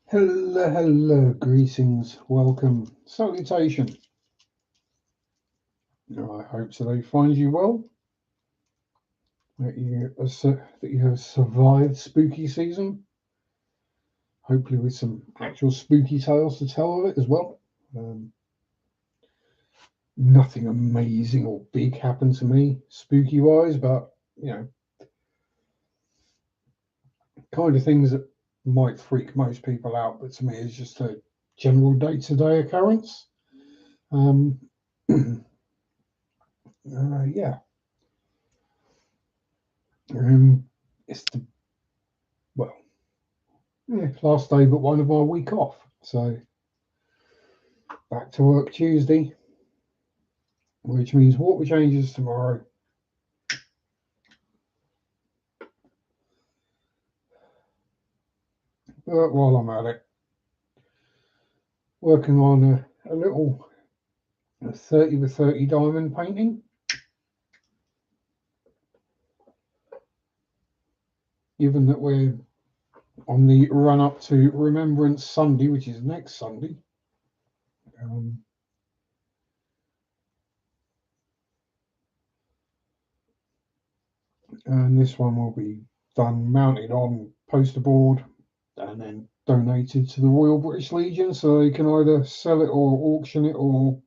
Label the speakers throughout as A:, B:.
A: Hello, hello, greetings, welcome, salutation. I hope today finds you well, that you have survived spooky season, hopefully with some actual spooky tales to tell of it as well. Nothing amazing or big happened to me spooky wise, but kind of things that might freak most people out, but to me it's just a general day-to-day occurrence. Yeah. It's the last day but one of my week off, so back to work Tuesday, which means water changes tomorrow. But while I'm at it, working on a little 30 by 30 diamond painting. Given that we're on the run up to Remembrance Sunday, which is next Sunday, and this one will be done mounted on poster board and then donated to the Royal British Legion, so they can either sell it or auction it or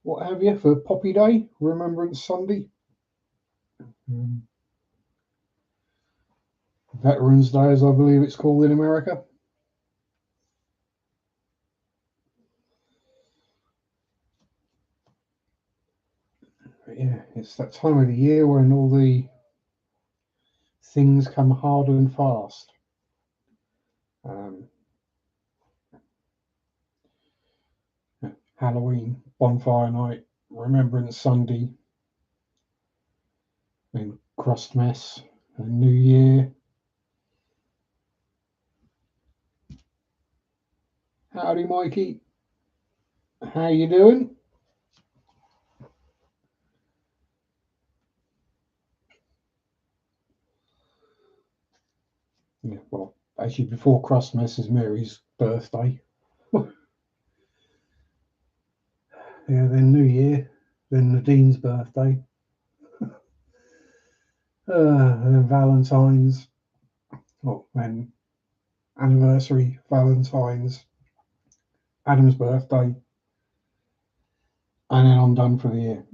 A: what have you for Poppy Day, Remembrance Sunday. Veterans Day, as I believe it's called in America. But yeah, it's that time of the year when all the things come hard and fast. Halloween, bonfire night, Remembrance Sunday, then Christmas and New Year. Howdy, Mikey. How you doing? Yeah, well, actually, before Christmas is Mary's birthday. Yeah, then New Year, then Nadine's birthday, and then Valentine's. Oh, and anniversary, Valentine's, Adam's birthday, and then I'm done for the year.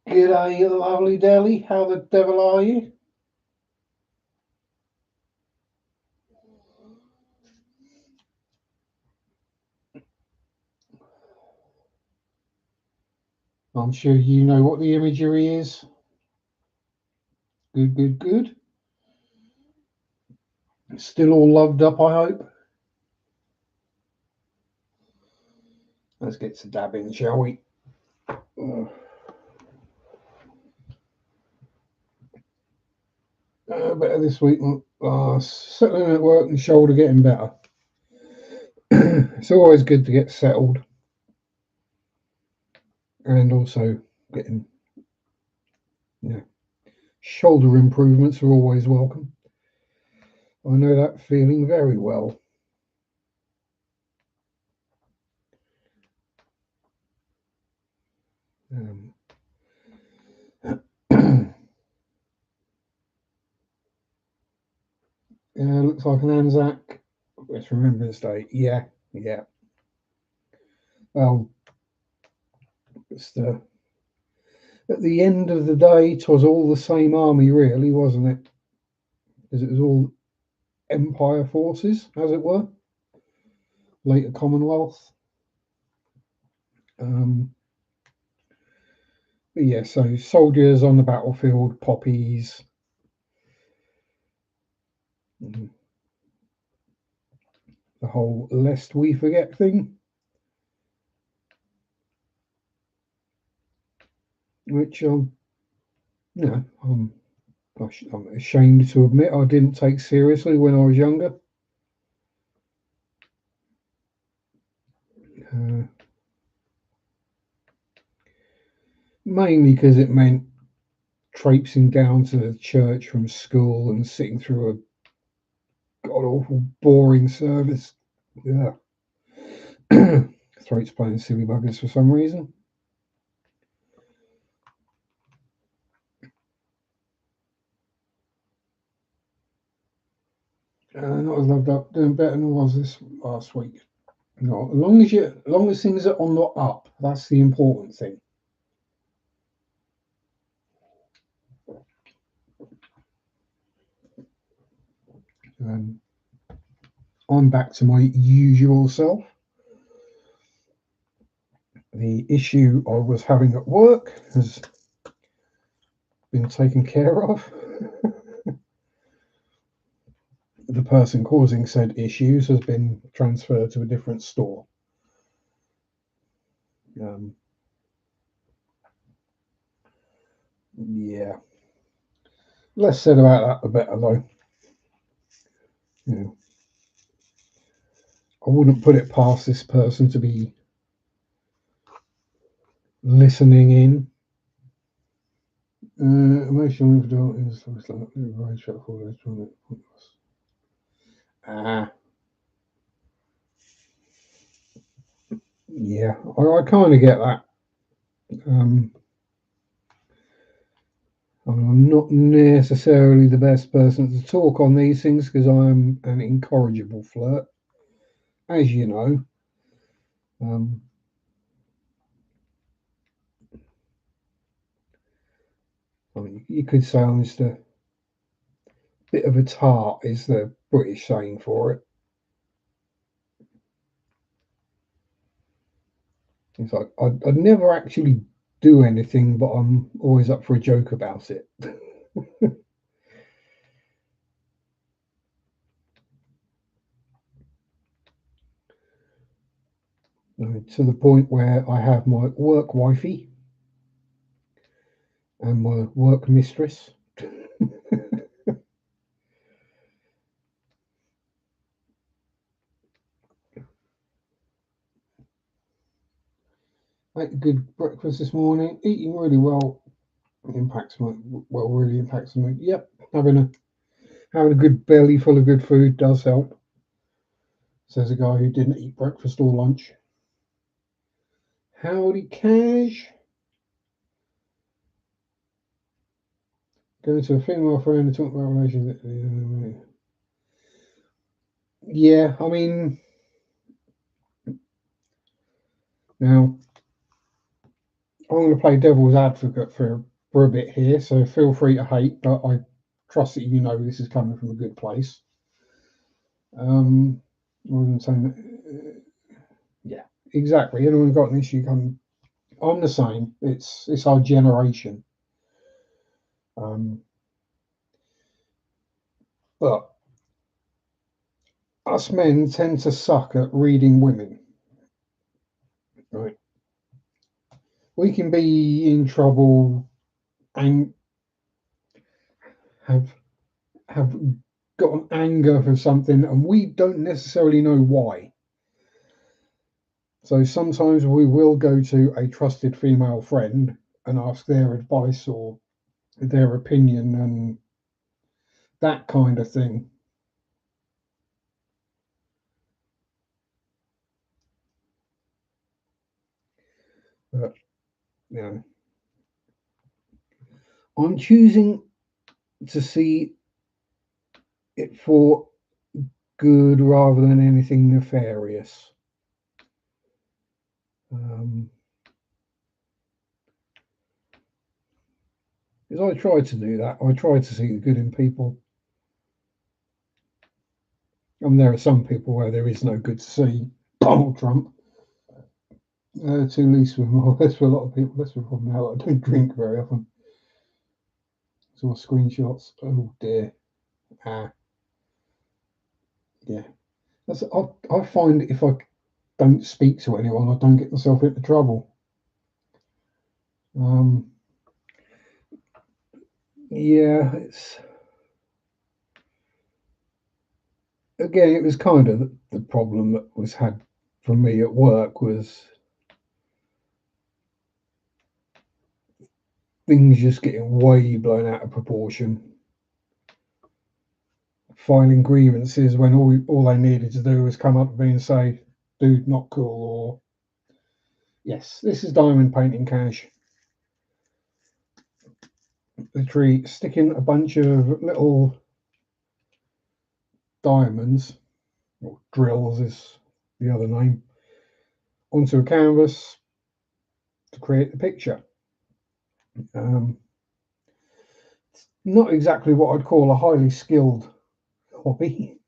A: G'day, lovely Deli. How the devil are you? I'm sure you know what the imagery is. Good, good, good. Still all loved up, I hope. Let's get to dabbing, shall we? Better this week. Settling at work and shoulder getting better. It's always good to get settled. And also getting, shoulder improvements are always welcome. I know that feeling very well. Yeah, looks like an Anzac. It's Remembrance Day. Yeah. Well, it's at the end of the day, 'twas all the same army, really, wasn't it? Because it was all Empire forces, as it were. Later Commonwealth. But yeah, so soldiers on the battlefield, poppies. The whole lest we forget thing. Which, I'm ashamed to admit I didn't take seriously when I was younger. Mainly because it meant traipsing down to the church from school and sitting through a god awful boring service. Yeah. Throat's playing silly buggers for some reason. Not as loved up, doing better than I was this last week. No, as long as things are on the up, that's the important thing. Um, I'm back to my usual self. The issue I was having at work has been taken care of. The person causing said issues has been transferred to a different store. Um, yeah, less said about that, the better, though. You know, I wouldn't put it past this person to be listening in. Emotional difficulties looks like very straightforward. Ah, yeah, I kind of get that. Um, I'm not necessarily the best person to talk on these things because I'm an incorrigible flirt, as you know. Um, I mean, you could say I'm just a bit of a tart, is the British saying for it. It's like I'd never actually do anything, but I'm always up for a joke about it. To the point where I have my work wifey and my work mistress. I ate a good breakfast this morning, eating really well. Really impacts my. Yep, having a good belly full of good food does help. Says a guy who didn't eat breakfast or lunch. Howdy, Cash. Going to a female friend and talk about relations. Yeah, I mean, now I'm going to play devil's advocate for a bit here, so feel free to hate, but I trust that you know this is coming from a good place. I wasn't saying that, yeah, exactly. Anyone got an issue coming? I'm the same. It's our generation. Um, but us men tend to suck at reading women, right? We can be in trouble and have have got an anger for something, and we don't necessarily know why. So sometimes we will go to a trusted female friend and ask their advice or their opinion and that kind of thing. But you know, I'm choosing to see it for good rather than anything nefarious. Um, because I try to do that. I try to see the good in people. And there are some people where there is no good to see. Donald Trump. To least with more. That's for a lot of people. That's the problem now. I don't drink very often. Saw screenshots. Oh dear. Ah, yeah. I find if I don't speak to anyone, I don't get myself into trouble. Um, yeah, it's again, it was kind of the problem that was had for me at work was things just getting way blown out of proportion. Filing grievances when all they needed to do was come up to me and say, "Dude, not cool," or "Yes, this is diamond painting cash." Literally sticking a bunch of little diamonds, or drills is the other name, onto a canvas to create the picture. Not exactly what I'd call a highly skilled hobby.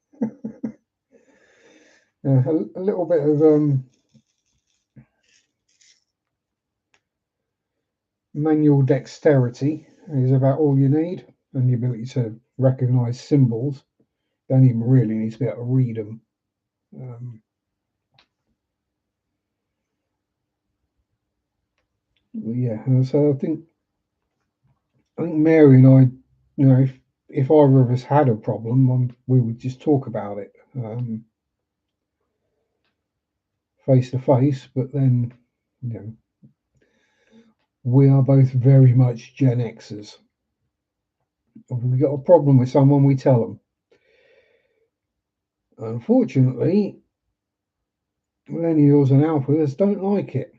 A: A little bit of manual dexterity is about all you need, and the ability to recognize symbols. Don't even really need to be able to read them. Yeah, so I think Mary and I, if either of us had a problem, we would just talk about it face to face. But then, we are both very much Gen Xers. If we got a problem with someone, we tell them. Unfortunately, millennials and alphas don't like it.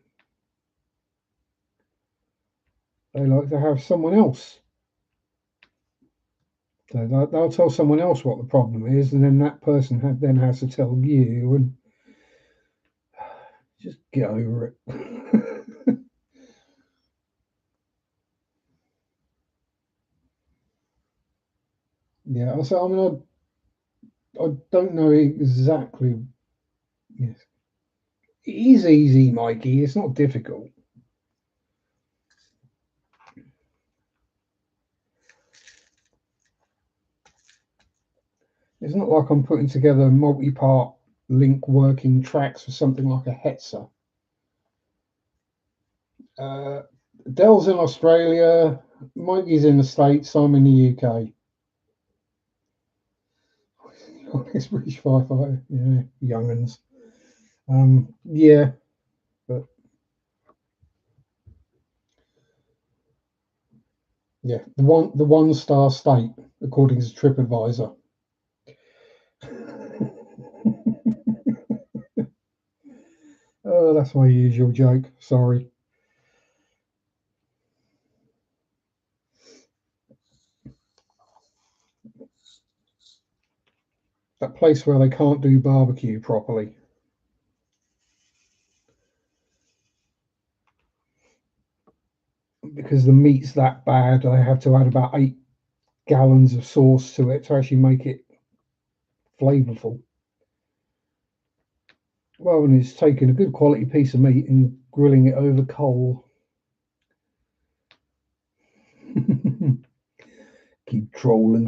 A: They like to have someone else. So they'll tell someone else what the problem is, and then that person then has to tell you, and just get over it. Yeah, so I mean, I don't know exactly. Yes, it is easy, Mikey. It's not difficult. It's not like I'm putting together multi-part link working tracks for something like a Hetzer. Dell's in Australia, Mikey's in the States, I'm in the UK. It's British firefighter, yeah, young'uns. Yeah, but yeah, the one star state according to TripAdvisor. Oh, that's my usual joke. Sorry. That place where they can't do barbecue properly. Because the meat's that bad, I have to add about 8 gallons of sauce to it to actually make it flavourful. Rather than just taking a good quality piece of meat and grilling it over coal. Keep trolling.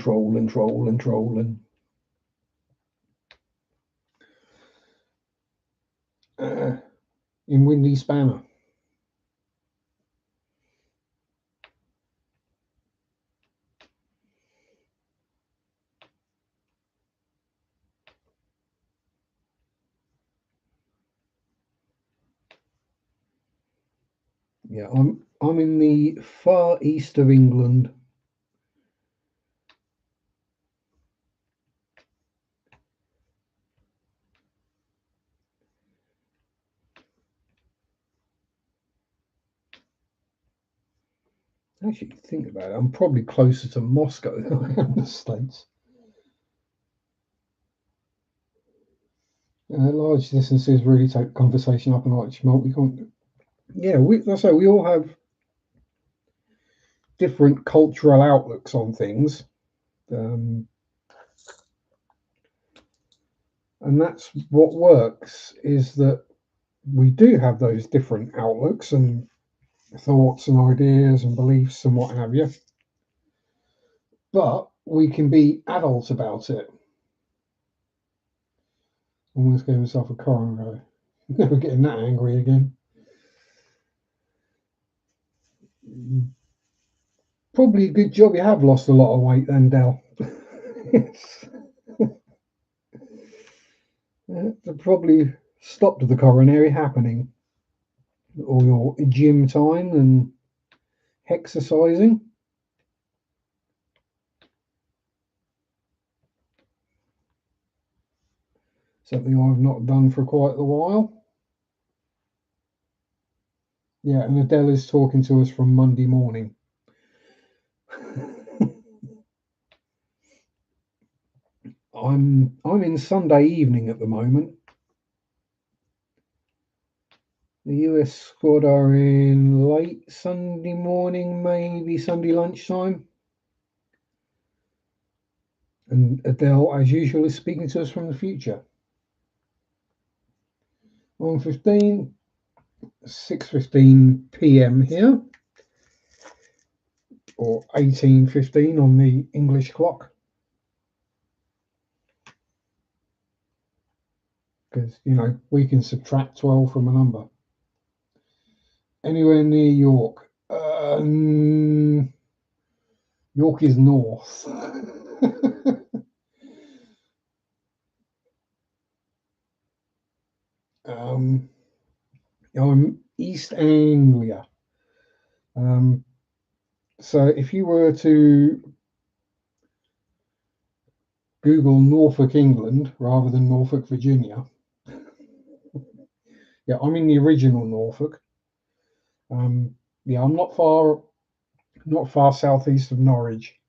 A: In Windy Spanner. Yeah, I'm in the far east of England. Actually, think about it, I'm probably closer to Moscow than I am the States. Large distances really take the conversation up a notch. Yeah, that's how we all have different cultural outlooks on things. And that's what works, is that we do have those different outlooks and thoughts and ideas and beliefs and what have you, but we can be adults about it. Almost gave myself a car and go, never getting that angry again. Probably a good job you have lost a lot of weight then, Dell. That probably stopped the coronary happening, or your gym time and exercising. Something I've not done for quite a while. Yeah, and Adele is talking to us from Monday morning. I'm in Sunday evening at the moment. The US squad are in late Sunday morning, maybe Sunday lunchtime. And Adele, as usual, is speaking to us from the future. 1:15, 6:15 p.m. here, or 18:15 on the English clock. Because, you know, we can subtract 12 from a number. Anywhere near York. York is north. I'm East Anglia. So if you were to Google Norfolk, England, rather than Norfolk, Virginia, yeah, I'm in the original Norfolk. Yeah, I'm not far southeast of Norwich,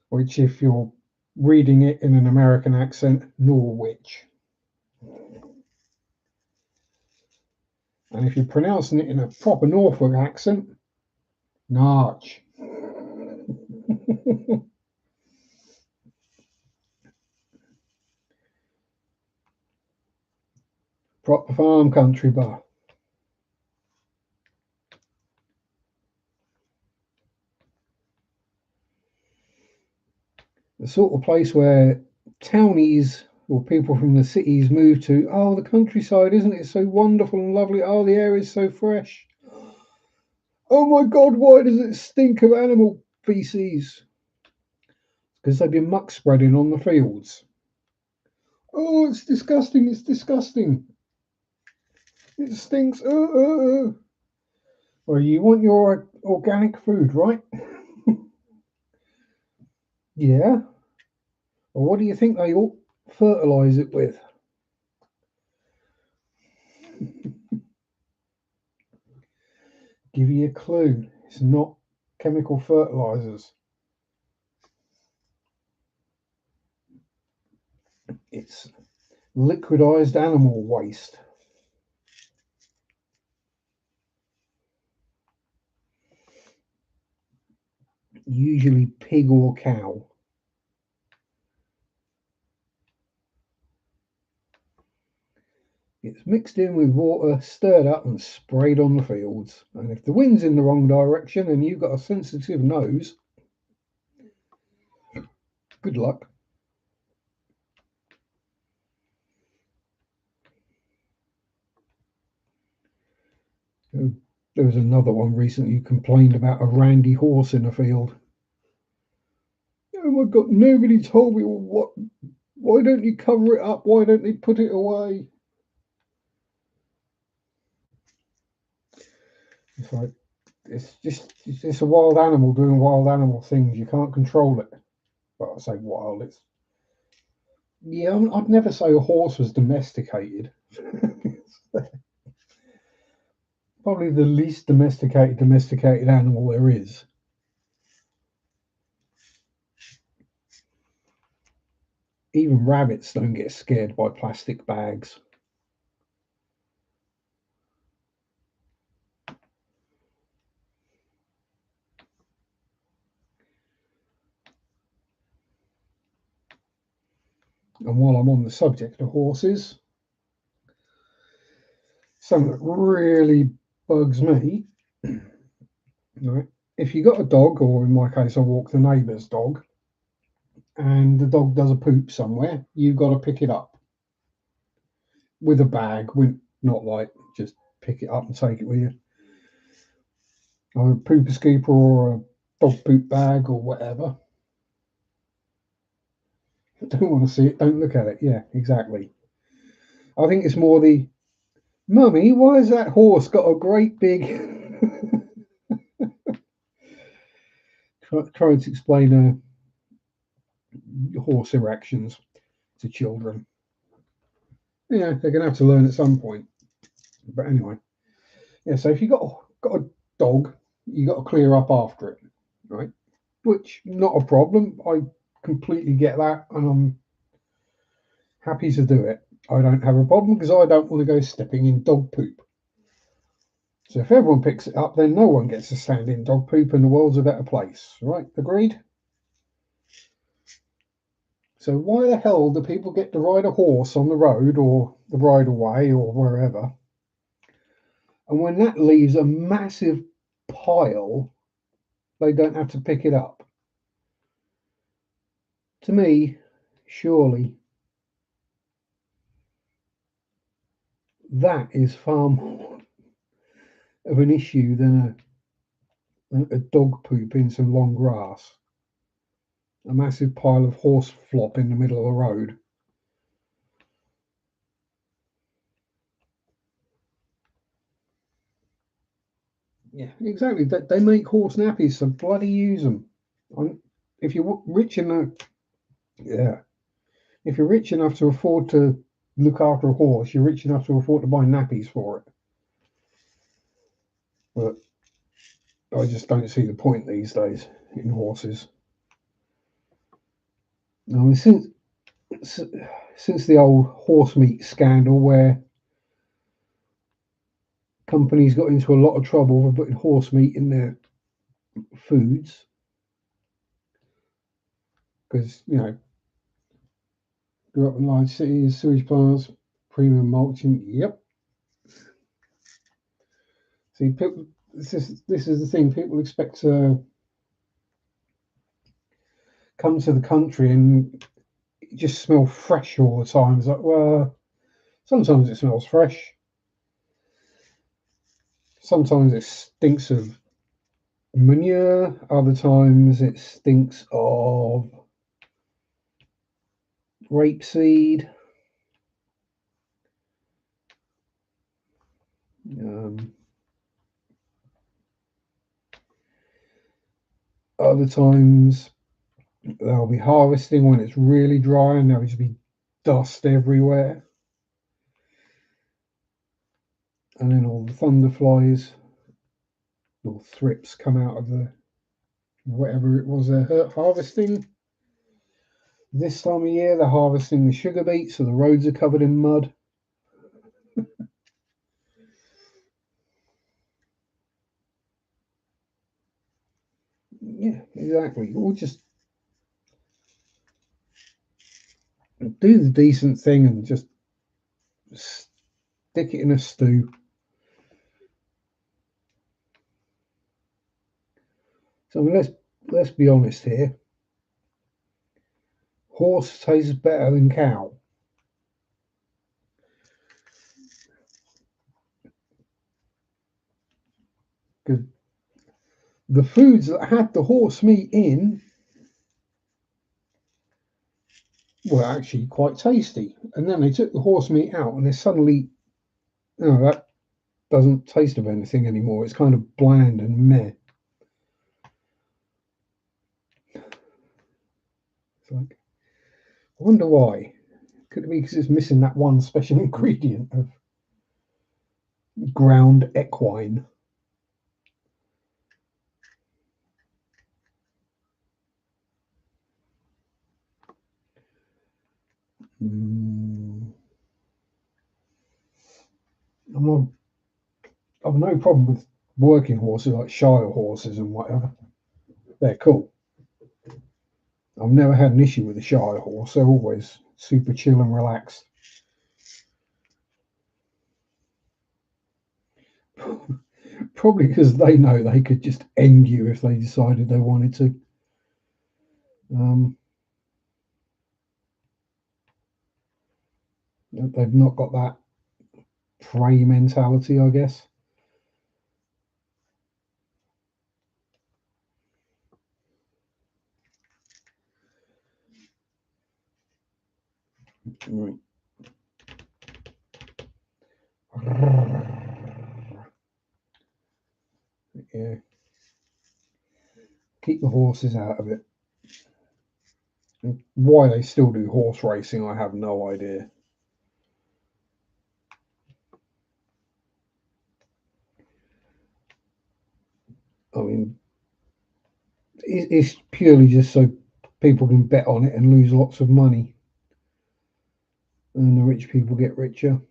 A: which, if you're reading it in an American accent, Norwich. And if you're pronouncing it in a proper Norfolk accent, Narch. Proper farm country bar. The sort of place where townies or people from the cities move to. Oh, the countryside, isn't it so wonderful and lovely? Oh, the air is so fresh. Oh my God, why does it stink of animal feces? Because they've been muck spreading on the fields. Oh, it's disgusting, it's disgusting. It stinks. Well, you want your organic food, right? Yeah. Well, what do you think they all fertilise it with? Give you a clue. It's not chemical fertilisers. It's liquidised animal waste. Usually pig or cow. It's mixed in with water, stirred up and sprayed on the fields. And if the wind's in the wrong direction and you've got a sensitive nose, good luck. There was another one recently who complained about a randy horse in a field. Oh my God, nobody told me what. Why don't you cover it up? Why don't they put it away? It's like, it's just a wild animal doing wild animal things. You can't control it. Well, I say wild. It's, yeah. I'd never say a horse was domesticated. Probably the least domesticated animal there is. Even rabbits don't get scared by plastic bags. And while I'm on the subject of horses, something that really bugs me, right? If you got a dog, or in my case, I walk the neighbour's dog, and the dog does a poop somewhere, you've got to pick it up with a bag, not like just pick it up and take it with you. Or a pooper scooper or a dog poop bag or whatever. Don't want to see it, don't look at it. Yeah, exactly. I think it's more the, Mummy, why has that horse got a great big trying to explain horse erections to children. Yeah, they're going to have to learn at some point. But anyway, yeah. So if you got a dog, you got to clear up after it, right? Which not a problem. I completely get that, and I'm happy to do it. I don't have a problem because I don't want to go stepping in dog poop. So if everyone picks it up, then no one gets to stand in dog poop, and the world's a better place, right? Agreed? So why the hell do people get to ride a horse on the road or the bridleway or wherever? And when that leaves a massive pile, they don't have to pick it up. To me, surely that is far more of an issue than a dog poop in some long grass. A massive pile of horse flop in the middle of the road. Yeah, exactly. They make horse nappies, so bloody use them. If you're rich enough, yeah, if you're rich enough to afford to look after a horse, you're rich enough to afford to buy nappies for it. But I just don't see the point these days in horses. I mean, since the old horse meat scandal, where companies got into a lot of trouble for putting horse meat in their foods, because grew up in large cities, sewage plants, premium mulching. Yep. See, people, this is the thing. People expect to come to the country and just smell fresh all the time. It's like, well, sometimes it smells fresh. Sometimes it stinks of manure. Other times it stinks of rapeseed. Um, Other times they'll be harvesting when it's really dry and there'll just be dust everywhere. And then all the thunder flies or thrips come out of the whatever it was they're harvesting. This time of year, they're harvesting the sugar beets, so the roads are covered in mud. Yeah, exactly. Or just do the decent thing and just stick it in a stew. So let's be honest here. Horse tastes better than cow because the foods that had the horse meat in were actually quite tasty. And then they took the horse meat out, and they suddenly, that doesn't taste of anything anymore. It's kind of bland and meh. It's like, I wonder why. Could it be because it's missing that one special ingredient of ground equine? Mm, I'm not, I've no problem with working horses like Shire horses and whatever. They're cool. I've never had an issue with a Shire horse. They're always super chill and relaxed. Probably because they know they could just end you if they decided they wanted to. Um, they've not got that prey mentality, I guess. Right. Yeah. keep the horses out of it. And why they still do horse racing, I have no idea. I mean, it's purely just so people can bet on it and lose lots of money, and the rich people get richer,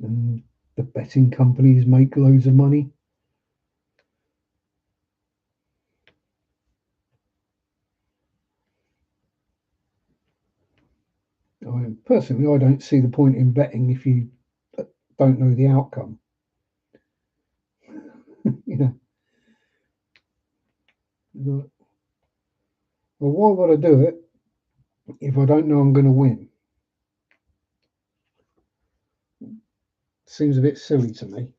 A: and the betting companies make loads of money. I mean, personally, I don't see the point in betting if you don't know the outcome. You know, well, why would I do it if I don't know I'm going to win? Seems a bit silly to me.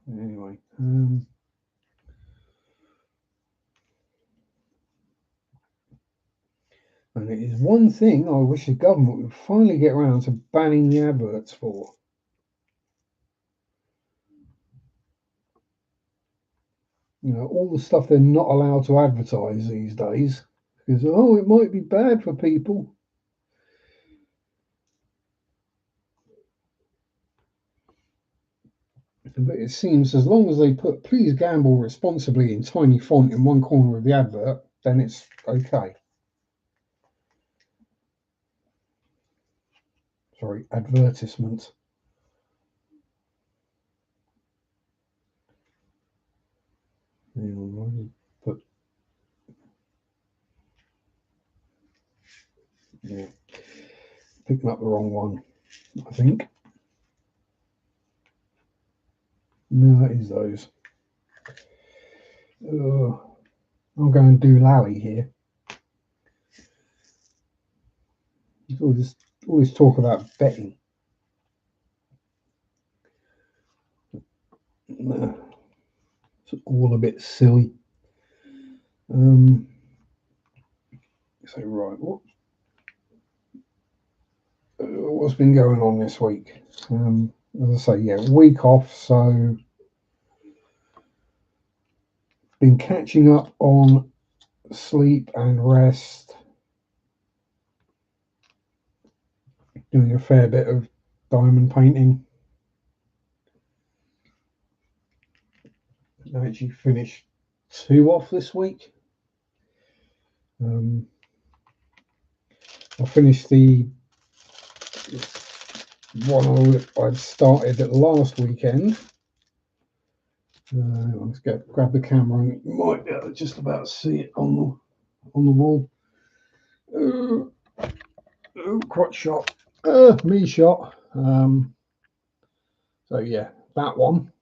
A: Anyway, and it is one thing I wish the government would finally get around to banning the adverts for. All the stuff they're not allowed to advertise these days because, oh, it might be bad for people. But it seems as long as they put "please gamble responsibly" in tiny font in one corner of the advert, then it's okay. Sorry, advertisement. But yeah, picking up the wrong one, I think. No, that is those. I'm going to do Lally here. Always talk about betting. It's all a bit silly. So right, what's been going on this week? As I say, yeah, week off, so been catching up on sleep and rest, doing a fair bit of diamond painting. I actually finished 2 off this week. I finished the one I'd started at last weekend. Let's grab the camera, and you might be able to just about see it on the wall. Crotch shot, me shot. So yeah, that one,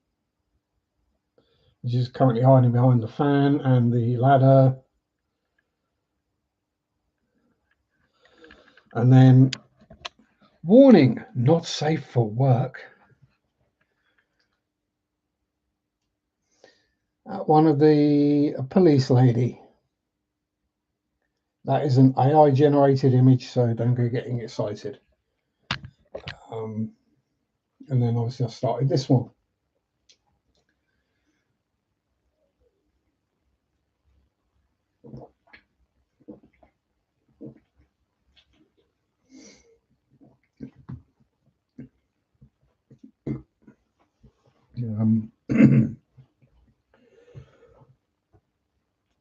A: which is currently hiding behind the fan and the ladder. And then, warning, not safe for work. One of a police lady. That is an AI generated image, so don't go getting excited. And then obviously I started this one.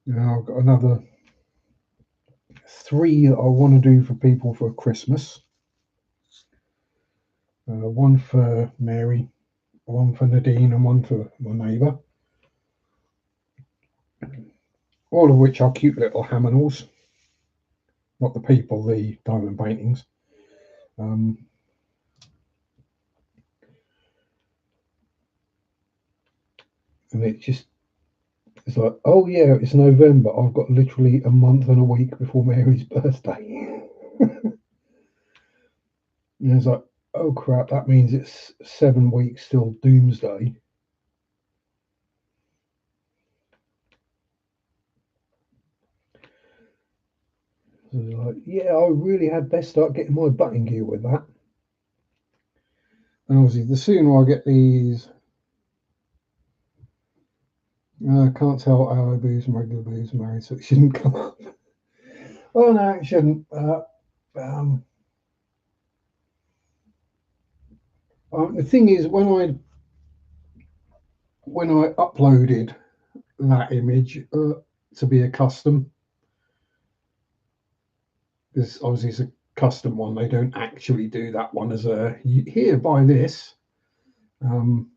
A: Now I've got another 3 that I want to do for people for Christmas. One for Mary, one for Nadine, and one for my neighbour. All of which are cute little Haminals. Not the people, the diamond paintings. And it's like, oh yeah, it's November. I've got literally a month and a week before Mary's birthday. And it's like, oh crap, that means it's 7 weeks till doomsday. So like, yeah, I really had best start getting my butting gear with that. And obviously, the sooner I get these I can't tell aloe booze and regular booze are married, so it shouldn't come up. Oh no, it shouldn't. Um, the thing is, when I uploaded that image to be a custom, because obviously it's a custom one, they don't actually do that one as a here buy this. Um,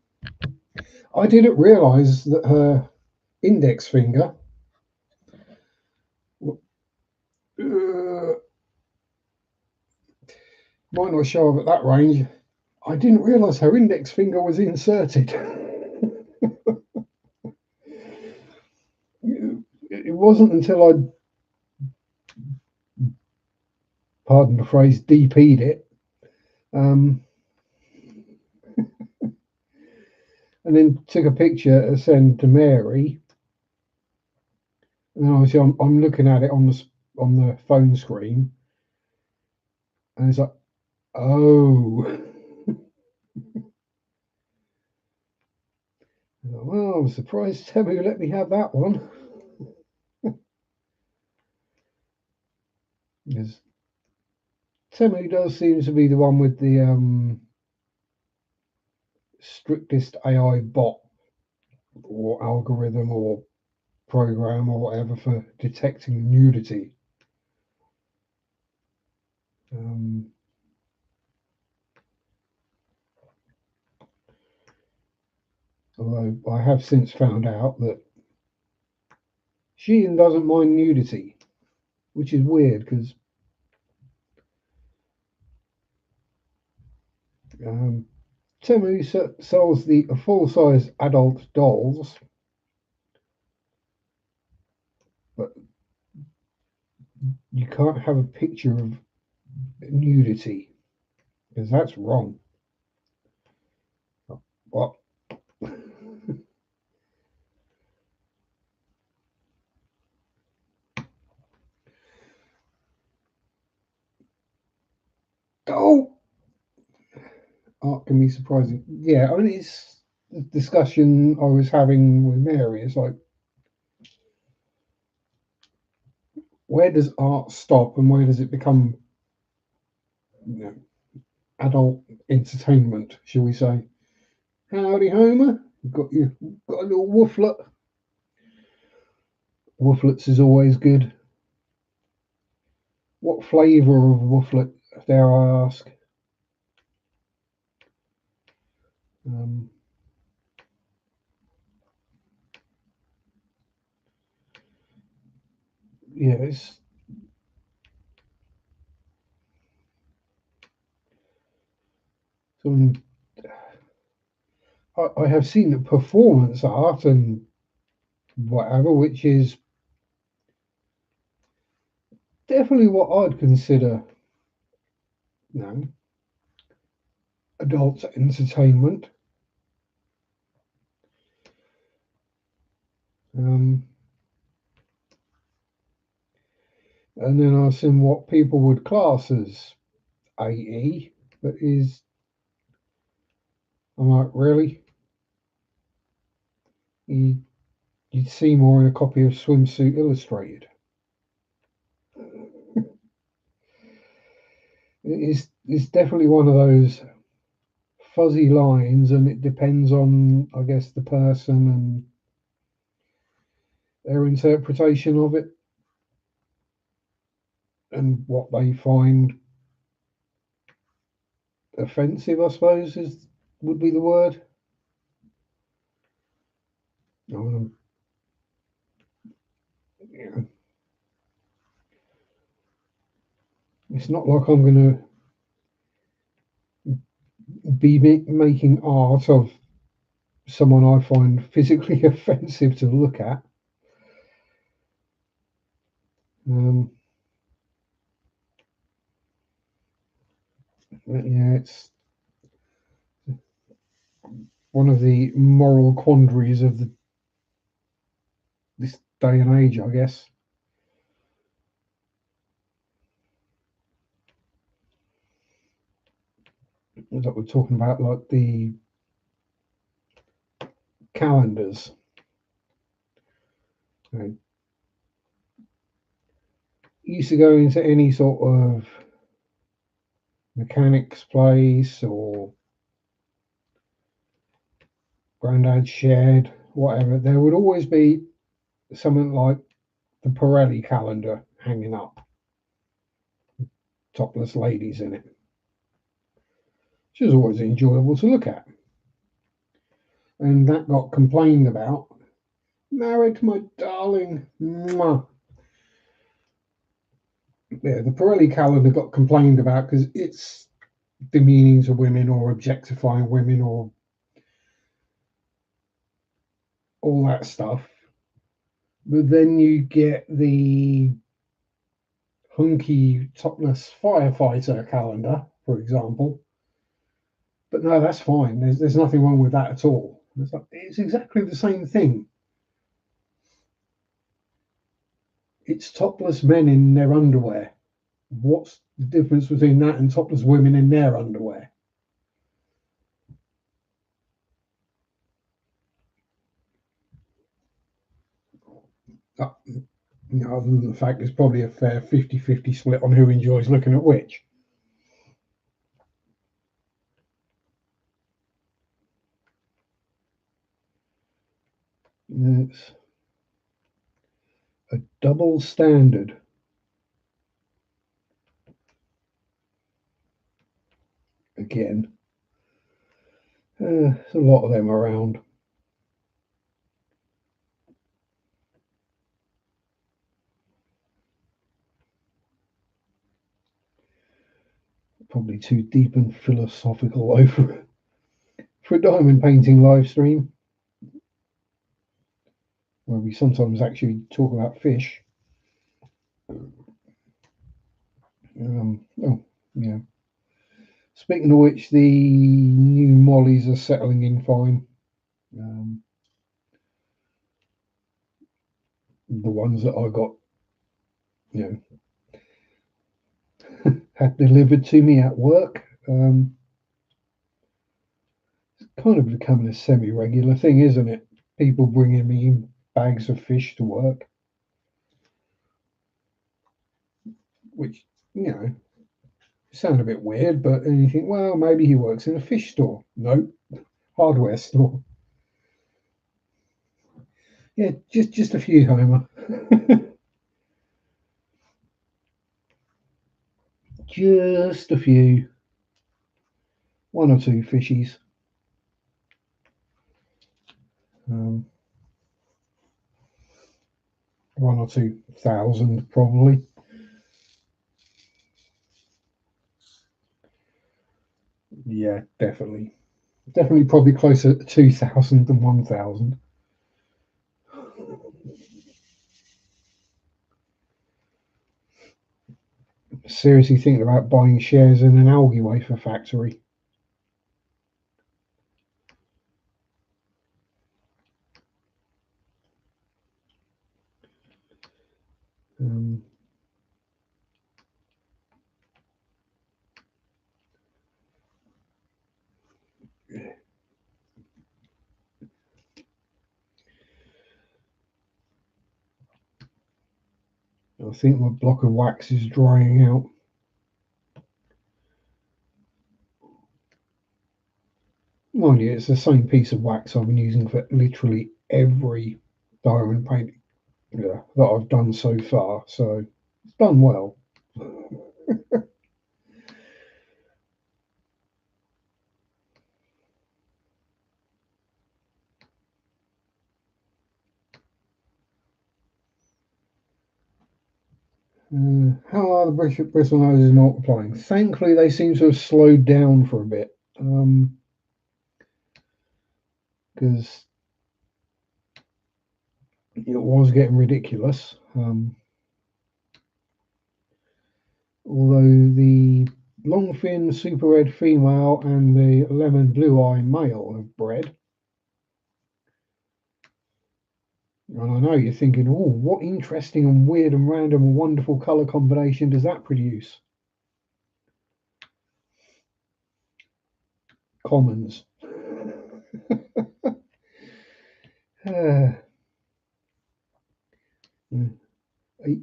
A: I didn't realise that her index finger, might not show up at that range. I didn't realise her index finger was inserted. It wasn't until I, pardon the phrase, DP'd it, um, and then took a picture to send to Mary. And then obviously I'm looking at it on the phone screen, and it's like, oh, well, I'm surprised Temu let me have that one. Because Temu does seem to be the one with the strictest AI bot or algorithm or program or whatever for detecting nudity. Um, Although I have since found out that she doesn't mind nudity, which is weird because um, Temu sells the full-size adult dolls, but you can't have a picture of nudity because that's wrong. What? Oh, art can be surprising. Yeah, I mean it's the discussion I was having with Mary. It's like, where does art stop and where does it become, you know, adult entertainment, shall we say? Howdy, Homer. Got a little wooflet. Wooflets is always good. What flavour of wooflet, dare I ask? Um, yeah, it's. Some, I have seen the performance art and whatever, which is definitely what I'd consider, you know, adult entertainment. Um, and then I've seen what people would class as AE, that is, I'm like, really? You'd see more in a copy of Swimsuit Illustrated. It's definitely one of those fuzzy lines, and it depends on, I guess, the person and their interpretation of it and what they find offensive, I suppose, is would be the word. Um, yeah. It's not like I'm going to be making art of someone I find physically offensive to look at. Um, yeah, it's one of the moral quandaries of this day and age, I guess. That we're talking about, like the calendars. I used to go into any sort of mechanic's place or granddad's shed, whatever. There would always be something like the Pirelli calendar hanging up, topless ladies in it. Which was always enjoyable to look at. And that got complained about. Married, my darling. Mwah. Yeah, the Pirelli calendar got complained about because it's demeaning to women or objectifying women or all that stuff. But then you get the hunky topless firefighter calendar, for example. But no, that's fine. There's nothing wrong with that at all. It's exactly the same thing. It's topless men in their underwear. What's the difference between that and topless women in their underwear? Uh, Other than the fact there's probably a fair 50-50 split on who enjoys looking at which. It's a double standard. Again, there's a lot of them around. Probably too deep and philosophical over for a diamond painting live stream, where we sometimes actually talk about fish. Oh, yeah. Speaking of which, the new mollies are settling in fine. The ones that I got, had delivered to me at work. It's kind of becoming a semi-regular thing, isn't it? People bringing me bags of fish to work, which sound a bit weird, but then you think, well, maybe he works in a fish store. No, hardware store. Yeah, just a few, Homer. Just a few. One or two fishies. Um, 1 or 2 thousand, probably. Yeah, definitely. Definitely probably closer to 2,000 than 1,000. Seriously thinking about buying shares in an algae wafer factory. Um, I think my block of wax is drying out. Mind you, it's the same piece of wax I've been using for literally every diamond painting that I've done so far, so it's done well. How are the Bristol noses multiplying? Thankfully, they seem to have slowed down for a bit, because it was getting ridiculous. Although the longfin super red female and the lemon blue eye male have bred. And I know you're thinking, oh, what interesting and weird and random and wonderful colour combination does that produce? Commons.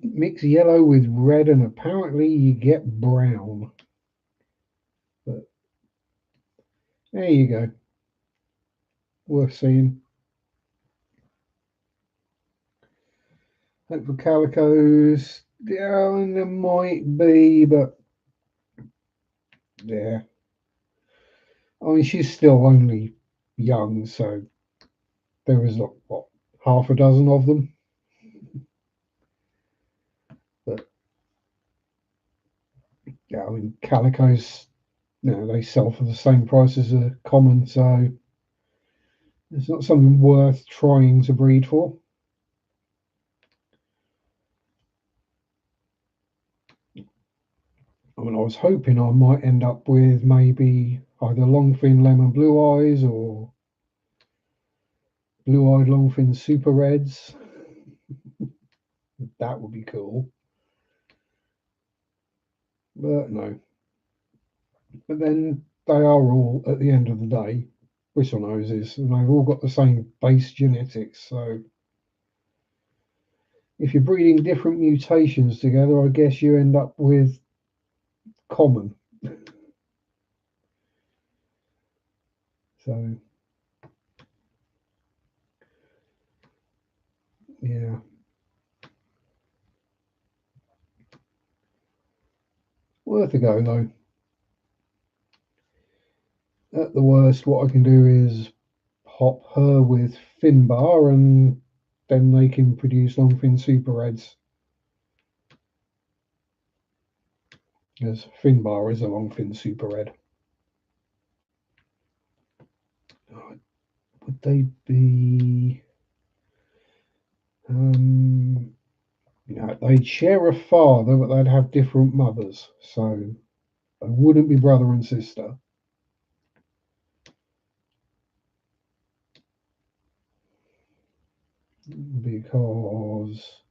A: mix yellow with red, and apparently you get brown. But there you go. Worth seeing. Hope for calicos. Yeah, and there might be, but yeah. I mean, she's still only young, so there was like, what, half a dozen of them. But yeah, I mean, calicos, they sell for the same price as a common, so it's not something worth trying to breed for. I mean, I was hoping I might end up with maybe either longfin lemon blue eyes or blue-eyed longfin super reds. That would be cool. But no. But then they are all, at the end of the day, bristle noses, and they've all got the same base genetics. So if you're breeding different mutations together, I guess you end up with common. So yeah. Worth a go though. At the worst, what I can do is pop her with Finbar, and then they can produce longfin super reds. As Finbar is a longfin super red. Would they be? They'd share a father, but they'd have different mothers, so they wouldn't be brother and sister. Because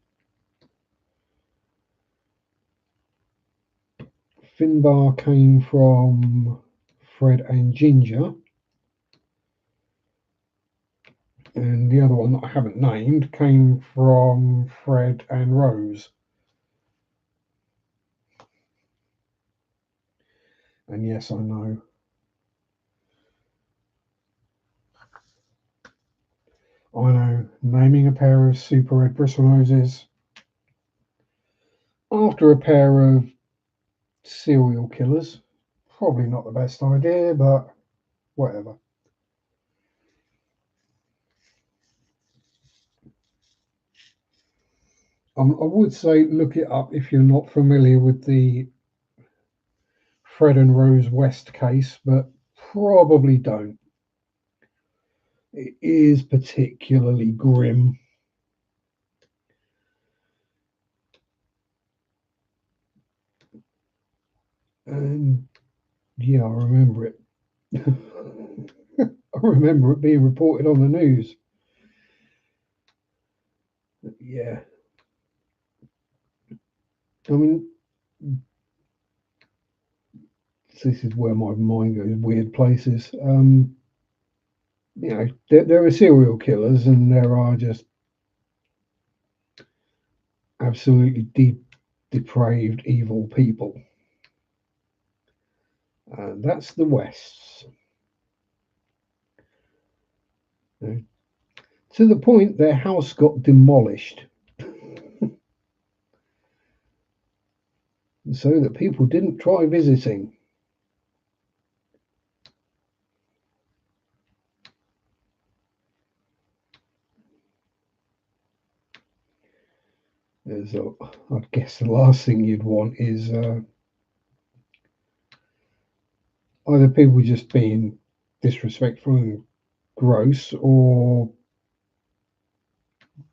A: Finbar came from Fred and Ginger, and the other one that I haven't named came from Fred and Rose. And yes, I know. I know, naming a pair of super red bristle noses after a pair of serial killers, probably not the best idea, but whatever. I would say look it up if you're not familiar with the Fred and Rose West case, but probably don't. It is particularly grim. And yeah, I remember it. I remember it being reported on the news. Yeah. I mean, this is where my mind goes weird places. There are serial killers, and there are just absolutely depraved, evil people. And that's the West. To the point their house got demolished so that people didn't try visiting. I guess the last thing you'd want is either people just being disrespectful and gross, or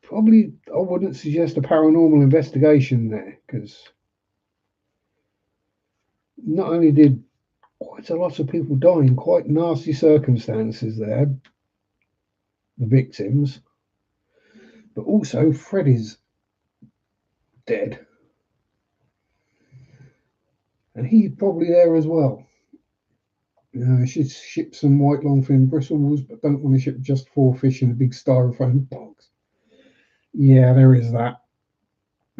A: probably I wouldn't suggest a paranormal investigation there, because not only did quite a lot of people die in quite nasty circumstances there, the victims, but also Freddie's dead. And he's probably there as well. I should ship some white longfin bristles, but don't want to ship just 4 fish in a big styrofoam box. Yeah, there is that.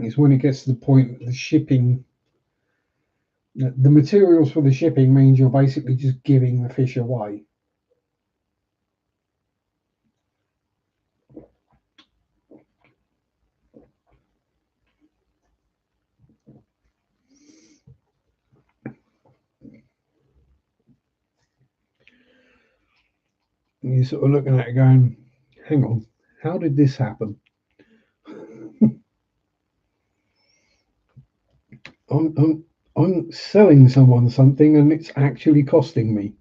A: It's when it gets to the point that the shipping, the materials for the shipping means you're basically just giving the fish away. And you're sort of looking at it going, hang on, how did this happen? I'm selling someone something and it's actually costing me.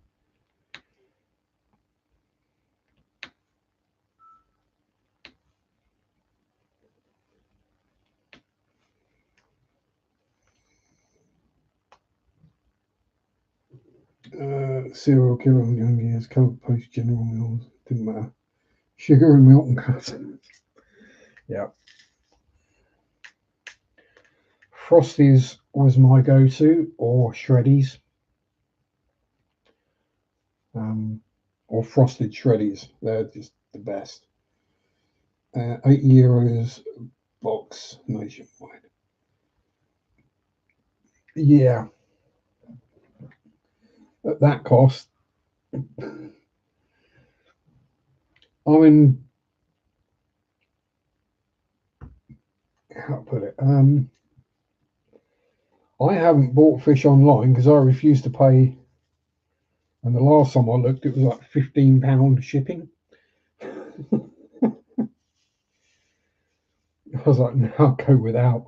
A: Cereal killer in young years, covered post General Mills, didn't matter. Sugar and milk and cut. Yeah. Frosties was my go-to, or Shreddies, or frosted Shreddies. They're just the best. €8 box nationwide. Yeah, at that cost, I mean, how to put it? I haven't bought fish online because I refuse to pay. And the last time I looked, it was like £15 shipping. I was like, no, I'll go without.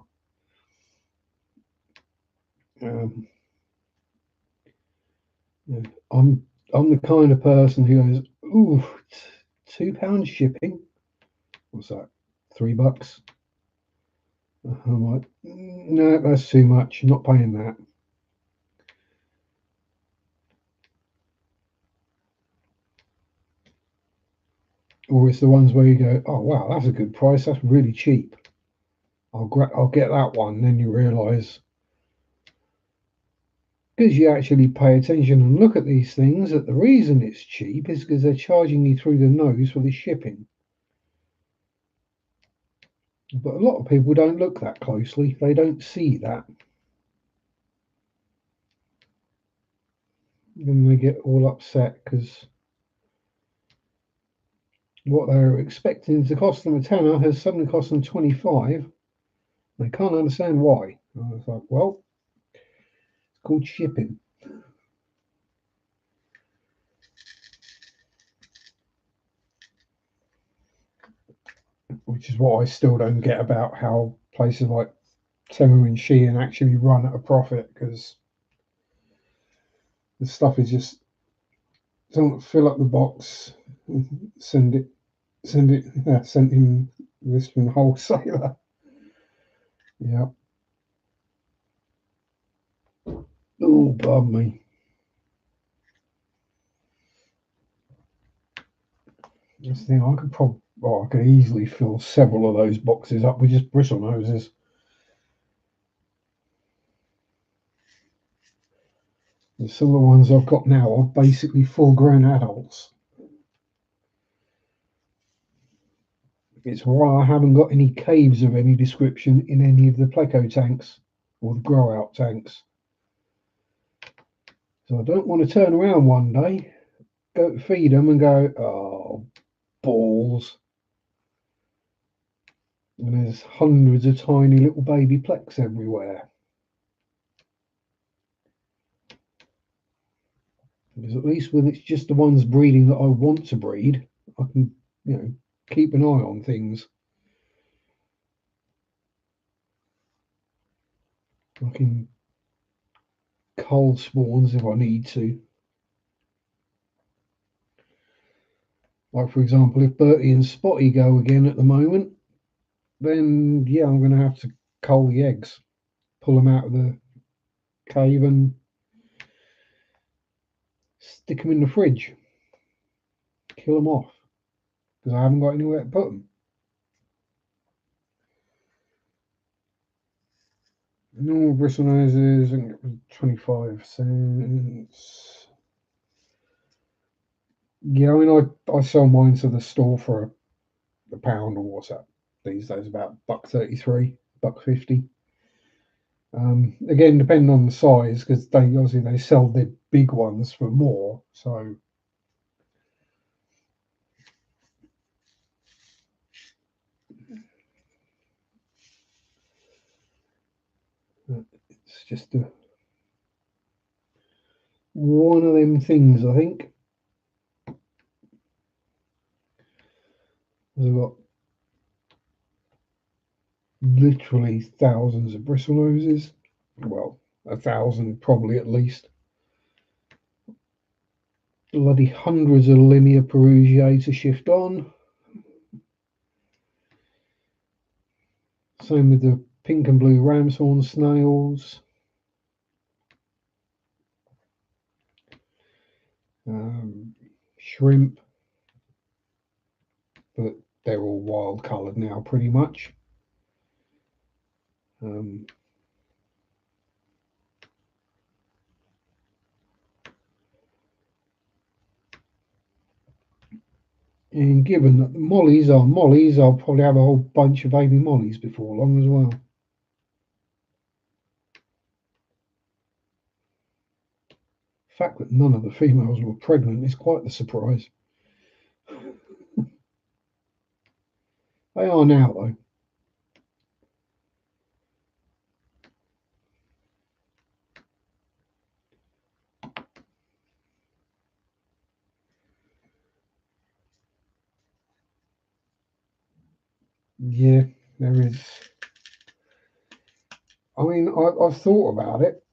A: Um, yeah, I'm the kind of person who goes, ooh, £2 shipping. What's that? $3. I'm like, no, that's too much. Not paying that. Or it's the ones where you go, oh wow, that's a good price. That's really cheap. I'll get that one. Then you realise, because you actually pay attention and look at these things, that the reason it's cheap is because they're charging you through the nose for the shipping. But a lot of people don't look that closely. They don't see that. Then they get all upset because what they're expecting to cost them a tenner has suddenly cost them 25. They can't understand why. I was like, well, it's called shipping. Which is what I still don't get about how places like Temu and Shein actually run at a profit, because the stuff is just don't fill up the box, send it, send him this from the wholesaler. Yeah. Oh, pardon me. This thing I could probably, I could easily fill several of those boxes up with just bristle noses. And some of the ones I've got now are basically full-grown adults. It's why I haven't got any caves of any description in any of the pleco tanks or the grow out tanks. So I don't want to turn around one day, go to feed them and go, oh, balls. And there's hundreds of tiny little baby plecs everywhere. Because at least when it's just the ones breeding that I want to breed, I can, keep an eye on things. I can cull spawns if I need to. Like, for example, if Bertie and Spotty go again at the moment, then yeah, I'm going to have to cull the eggs, pull them out of the cave and stick them in the fridge, kill them off, because I haven't got anywhere to put them. Normal bristle noses, 25 cents. Yeah, I mean, I sell mine to the store for a pound, or what's that these days, about $1.33. £1.50. Again, depending on the size, because they obviously they sell the big ones for more. So it's just one of them things, I think. I've got literally thousands of bristle noses. Well, 1,000 probably at least. Bloody hundreds of Linea Perugiae to shift on. Same with the pink and blue ram's horn snails. Shrimp, but they're all wild coloured now pretty much. And given that the mollies are mollies, I'll probably have a whole bunch of baby mollies before long as well. The fact that none of the females were pregnant is quite the surprise. They are now, though. Yeah, there is. I mean, I've thought about it,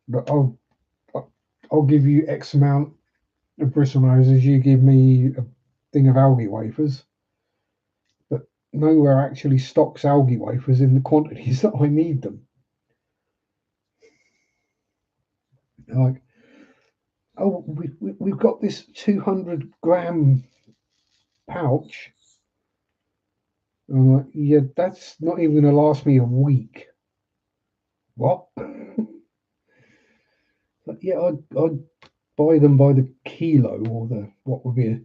A: but I'll give you X amount of bristle noses. You give me a thing of algae wafers, but nowhere actually stocks algae wafers in the quantities that I need them. Like, oh, we've got this 200-gram pouch. I'm like, yeah, that's not even going to last me a week. What? But yeah, I'd buy them by the kilo, or the what would be a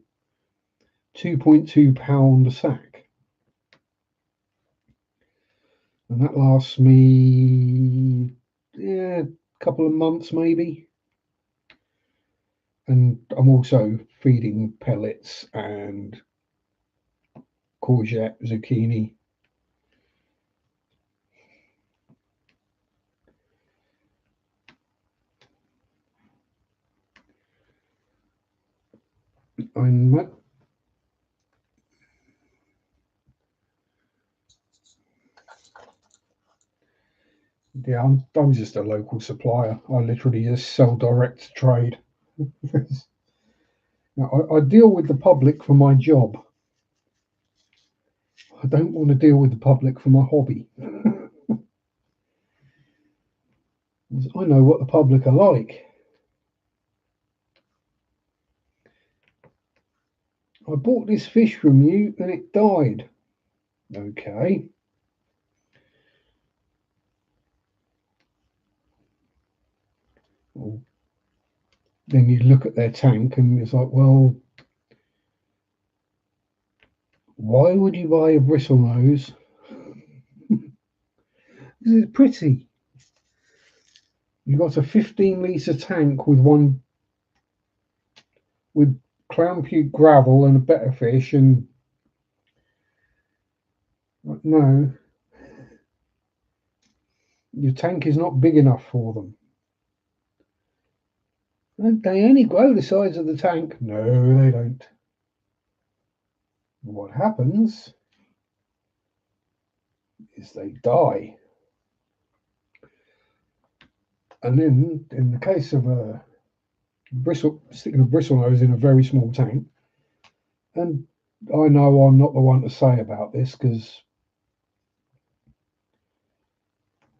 A: 2.2 pound sack, and that lasts me a couple of months maybe. And I'm also feeding pellets and courgette, zucchini. I'm Yeah, I'm just a local supplier. I literally just sell direct to trade. Now, I deal with the public for my job. I don't want to deal with the public for my hobby. I know what the public are like. I bought this fish from you and it died. Okay. Well, then you look at their tank and it's like, well, why would you buy a bristle nose? This is pretty. You've got a 15-litre tank with clown puke gravel and a better fish, and no, your tank is not big enough for them. And they only grow the size of the tank. No, they don't. What happens is they die. And then, in the case of sticking a bristle nose in a very small tank, and I know I'm not the one to say about this because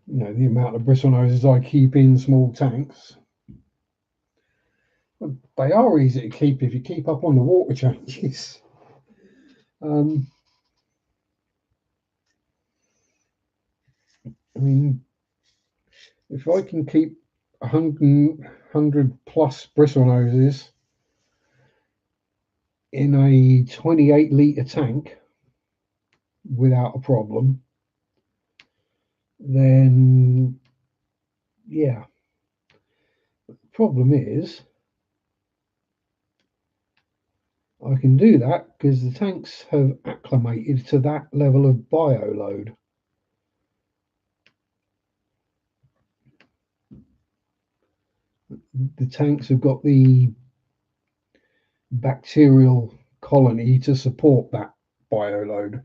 A: the amount of bristle noses I keep in small tanks, they are easy to keep if you keep up on the water changes. I mean, if I can keep 100 plus bristle noses in a 28-litre tank without a problem, then yeah. The problem is I can do that because the tanks have acclimated to that level of bio load. The tanks have got the bacterial colony to support that bio load.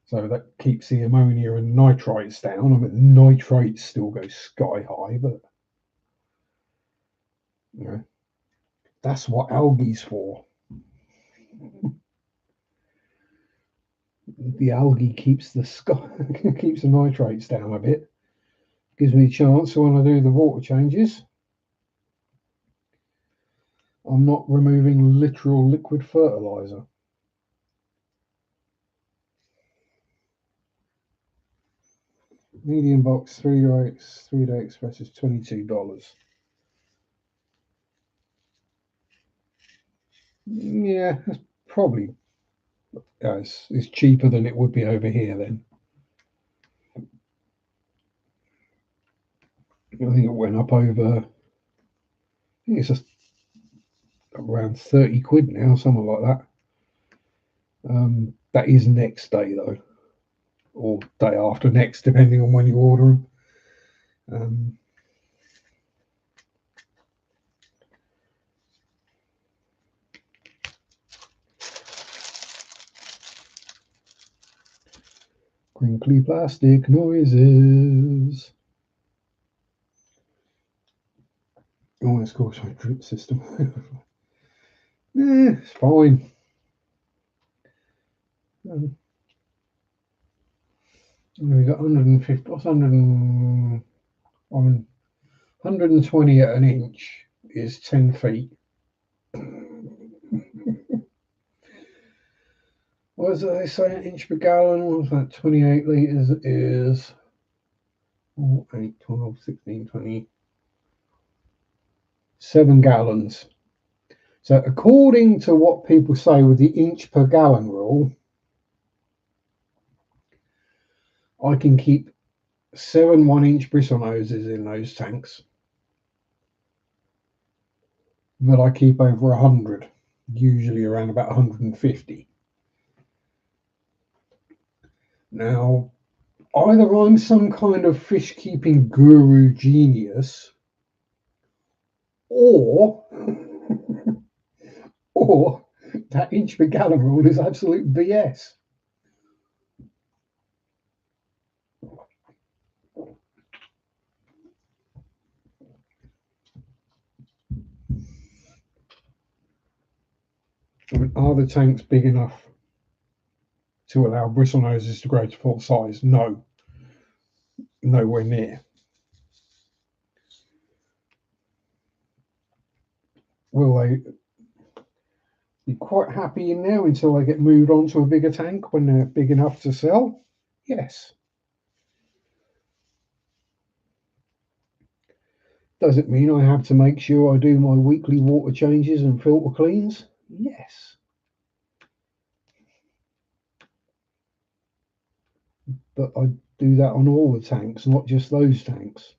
A: So that keeps the ammonia and nitrates down. I mean, nitrates still go sky high, but you know, that's what algae's for. The algae keeps the keeps the nitrates down a bit. Gives me a chance when I do the water changes. I'm not removing literal liquid fertilizer. Medium box 3-day express is $22. Yeah, that's probably it's cheaper than it would be over here then. I think it went up over. I think it's just around 30 quid now, something like that. That is next day though, or day after next, depending on when you order them. Crinkly plastic noises. Oh, it's called a drip system. It's fine. We've got 150, what's 120 at an inch is 10 feet. What is it they say, an inch per gallon? What's that? 28 litres is 4, 8, 12, 16, 20, 7 gallons. So according to what people say with the inch per gallon rule, I can keep 7 1-inch bristle noses in those tanks, but I keep over 100, usually around about 150. Now, either I'm some kind of fish keeping guru genius, or or that inch per gallon rule is absolute BS. I mean, are the tanks big enough to allow bristle noses to grow to full size? No, nowhere near. Will they be quite happy in there until they get moved on to a bigger tank when they're big enough to sell? Yes. Does it mean I have to make sure I do my weekly water changes and filter cleans? Yes. But I do that on all the tanks, not just those tanks.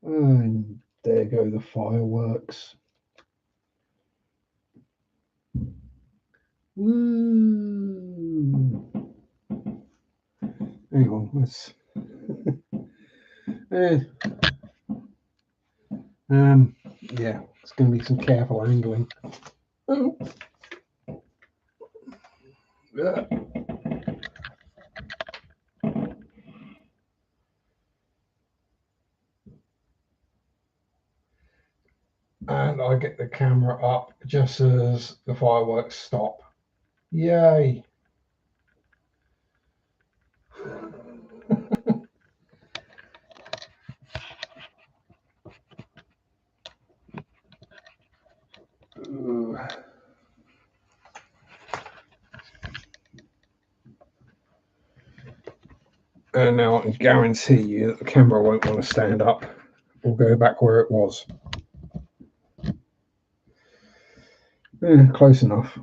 A: And there go the fireworks. Woo! Hang on, let's. Yeah, it's going to be some careful angling. Oh. Yeah. And I get the camera up just as the fireworks stop. Yay! And now I can guarantee you that the camera won't want to stand up or go back where it was. Close enough.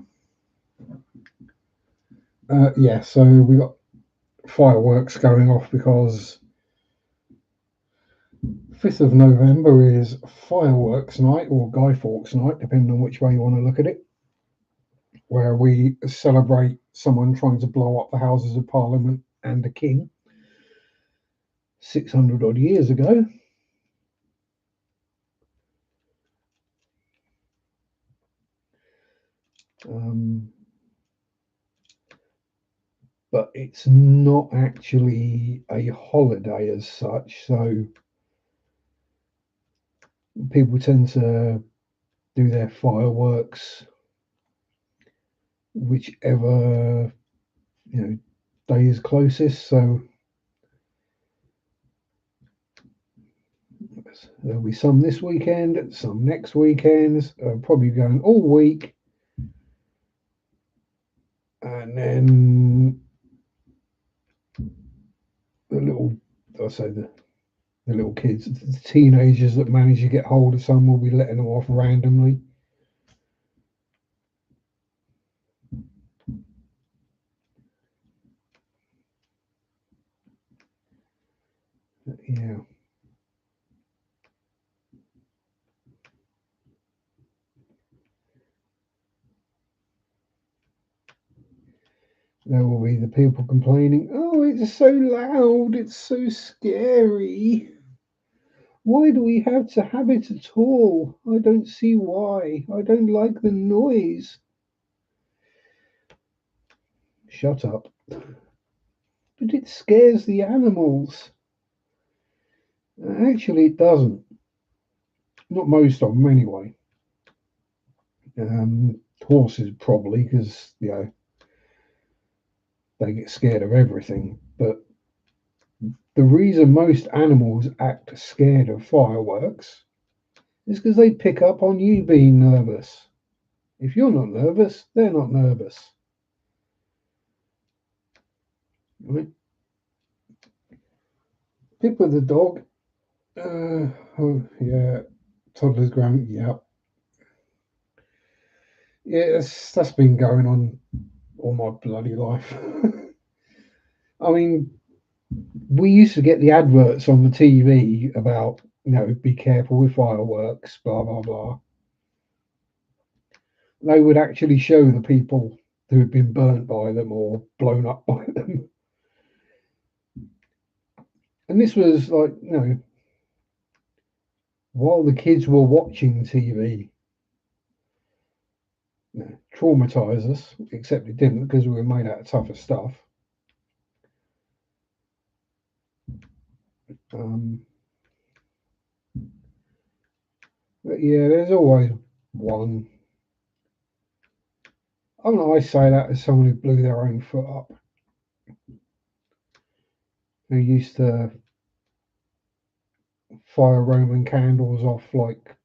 A: Yeah, so we got fireworks going off because 5th of November is fireworks night or Guy Fawkes night, depending on which way you want to look at it, where we celebrate someone trying to blow up the Houses of Parliament and the King 600 odd years ago. But it's not actually a holiday as such, so people tend to do their fireworks whichever day is closest. So there'll be some this weekend, some next weekend, probably going all week, and then the little, I say the little kids, the teenagers that manage to get hold of some will be letting them off randomly. Yeah. There will be the people complaining, oh, it's so loud, it's so scary. Why do we have to have it at all? I don't see why. I don't like the noise. Shut up. But it scares the animals. Actually, it doesn't. Not most of them, anyway. Horses probably, because they get scared of everything. But the reason most animals act scared of fireworks is because they pick up on you being nervous. If you're not nervous, they're not nervous. Right? Pip with the dog. Oh yeah, toddler's ground. Yeah, yeah. That's been going on all my bloody life. I mean, we used to get the adverts on the TV about be careful with fireworks, blah blah blah. They would actually show the people who had been burnt by them or blown up by them. And this was like, while the kids were watching TV, traumatise us, except it didn't because we were made out of tougher stuff. But yeah, there's always one. I don't know, I say that as someone who blew their own foot up, who used to fire Roman candles off like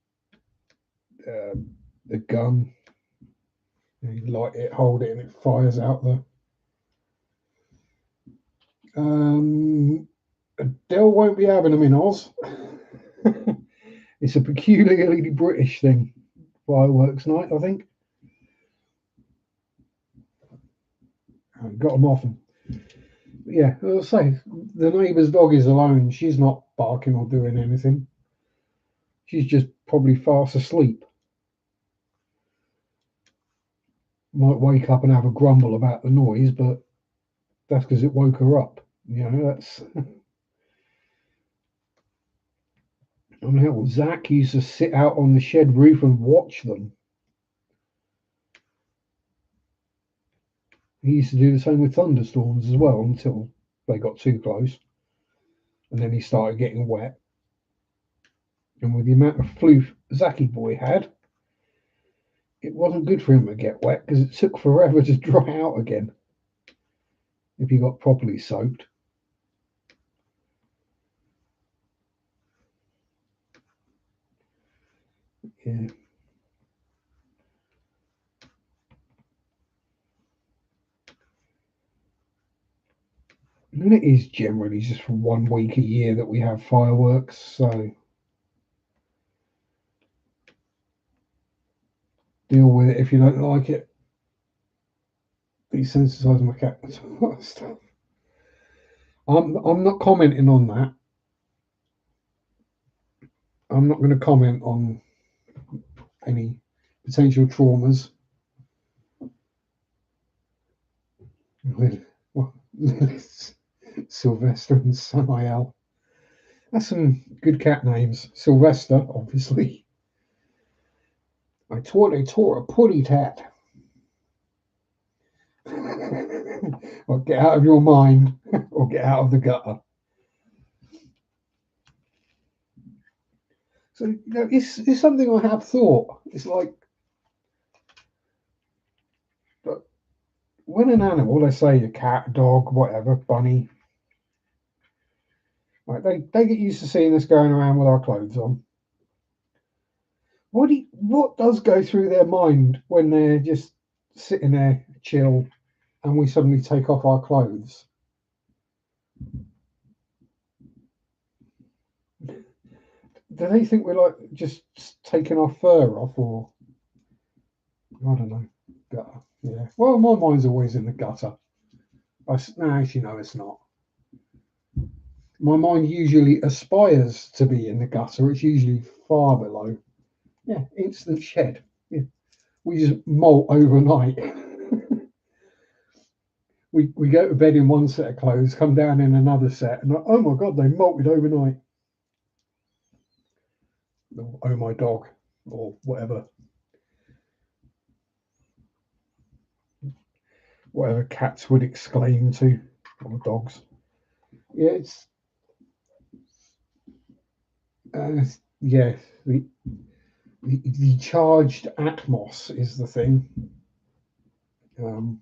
A: the gun. You light it, hold it, and it fires out the. Adele won't be having them in Oz. It's a peculiarly British thing. Fireworks night, I think. I got them often. Yeah, I'll say the neighbour's dog is alone. She's not barking or doing anything. She's just probably fast asleep. Might wake up and have a grumble about the noise, but that's because it woke her up. That's. I mean, hell, Zach used to sit out on the shed roof and watch them. He used to do the same with thunderstorms as well until they got too close. And then he started getting wet. And with the amount of flu Zachy boy had, it wasn't good for him to get wet because it took forever to dry out again if he got properly soaked. Yeah. And it is generally just for 1 week a year that we have fireworks, so deal with it if you don't like it. Desensitise my cat to that stuff. I'm not commenting on that. I'm not going to comment on any potential traumas with well, Sylvester and Samael. That's some good cat names. Sylvester, obviously. I taught a putty tat. Or get out of your mind, or get out of the gutter. So it's something I have thought. It's like when an animal, let's say a cat, dog, whatever, bunny, like they get used to seeing us going around with our clothes on. What does go through their mind when they're just sitting there chill and we suddenly take off our clothes? Do they think we're like just taking our fur off, or I don't know? Gutter. Yeah. Well, my mind's always in the gutter. No, actually, no, it's not. My mind usually aspires to be in the gutter. It's usually far below. Yeah, instant shed. Yeah. We just molt overnight. we go to bed in one set of clothes, come down in another set, and oh my god, they molted overnight. Or, oh my dog, or whatever cats would exclaim to, or dogs. Yeah, it's yeah. The charged atmos is the thing. Um,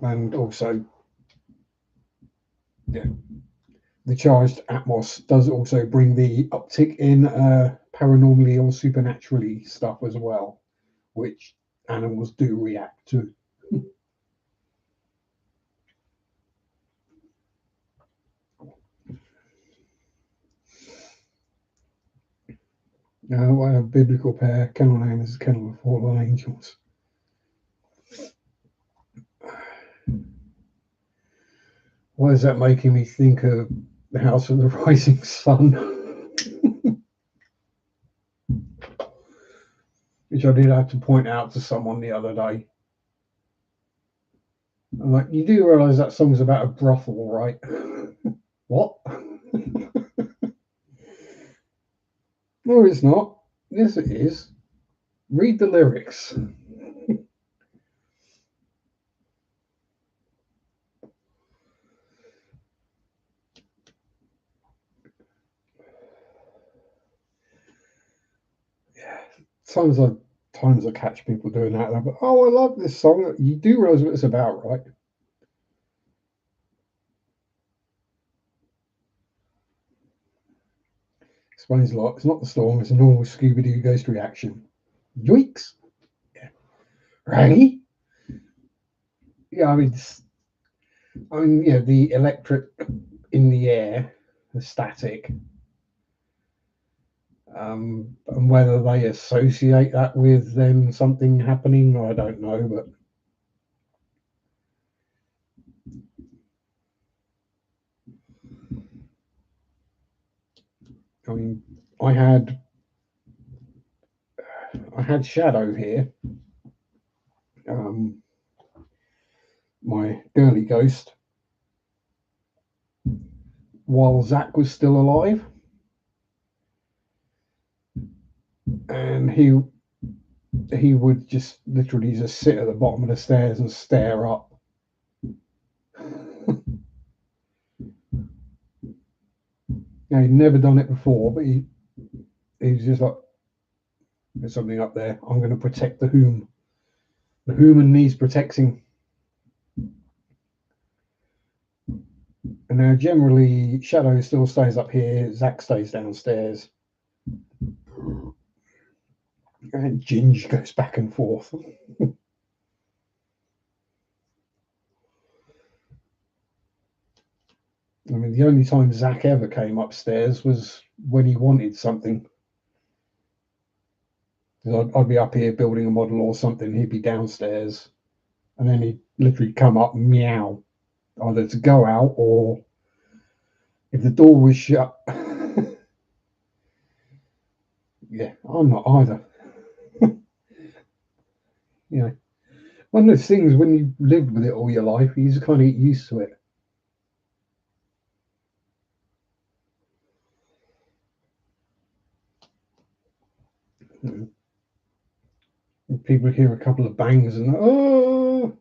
A: and also, yeah, the charged atmos does also bring the uptick in paranormally or supernaturally stuff as well, which animals do react to. I have biblical pair, kennel name is Kennel of Fallen Angels. Why is that making me think of the House of the Rising Sun? Which I did have to point out to someone the other day. I'm like, you do realise that song's about a brothel, right? What? No, it's not. Yes, it is. Read the lyrics. Yeah. Times I catch people doing that. And I'm like, oh, I love this song. You do realise what it's about, right? Explains a lot. It's not the storm. It's a normal Scooby Doo ghost reaction. Yoicks. Yeah. Right? Yeah, yeah, the electric in the air, the static, and whether they associate that with then something happening, I don't know. But I mean, I had Shadow here, um, my girly ghost, while Zach was still alive, and he would just literally just sit at the bottom of the stairs and stare up. Now, he'd never done it before, but he was just like, there's something up there. I'm going to protect the whom. The human needs protecting. And now, generally, Shadow still stays up here. Zach stays downstairs. And Ginge goes back and forth. the only time Zach ever came upstairs was when he wanted something. I'd be up here building a model or something, he'd be downstairs, and then he'd literally come up and meow, either to go out or if the door was shut. Yeah, I'm not either. You know, one of those things when you lived with it all your life, you just kind of get used to it. You know, people hear a couple of bangs and oh,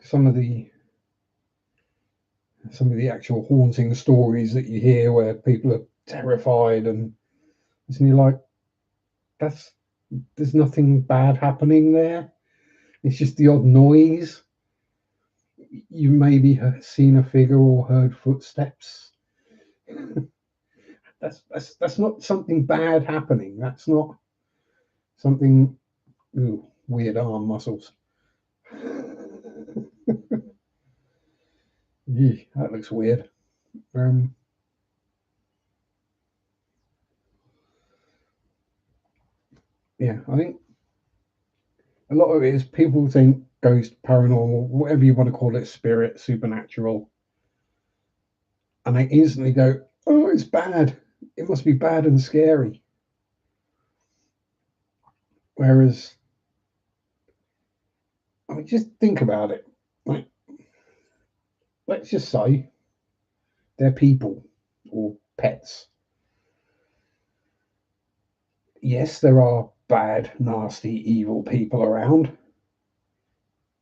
A: some of the actual haunting stories that you hear where people are terrified and you're like, there's nothing bad happening there. It's just the odd noise. You maybe have seen a figure or heard footsteps. That's not something bad happening. That's not something. Ooh, weird arm muscles. Yeah, that looks weird. Yeah, I think a lot of it is people think ghost, paranormal, whatever you want to call it, spirit, supernatural, and they instantly go, "Oh, it's bad. It must be bad and scary." Whereas, I mean, just think about it. Like, let's just say they're people or pets. Yes, there are bad, nasty, evil people around,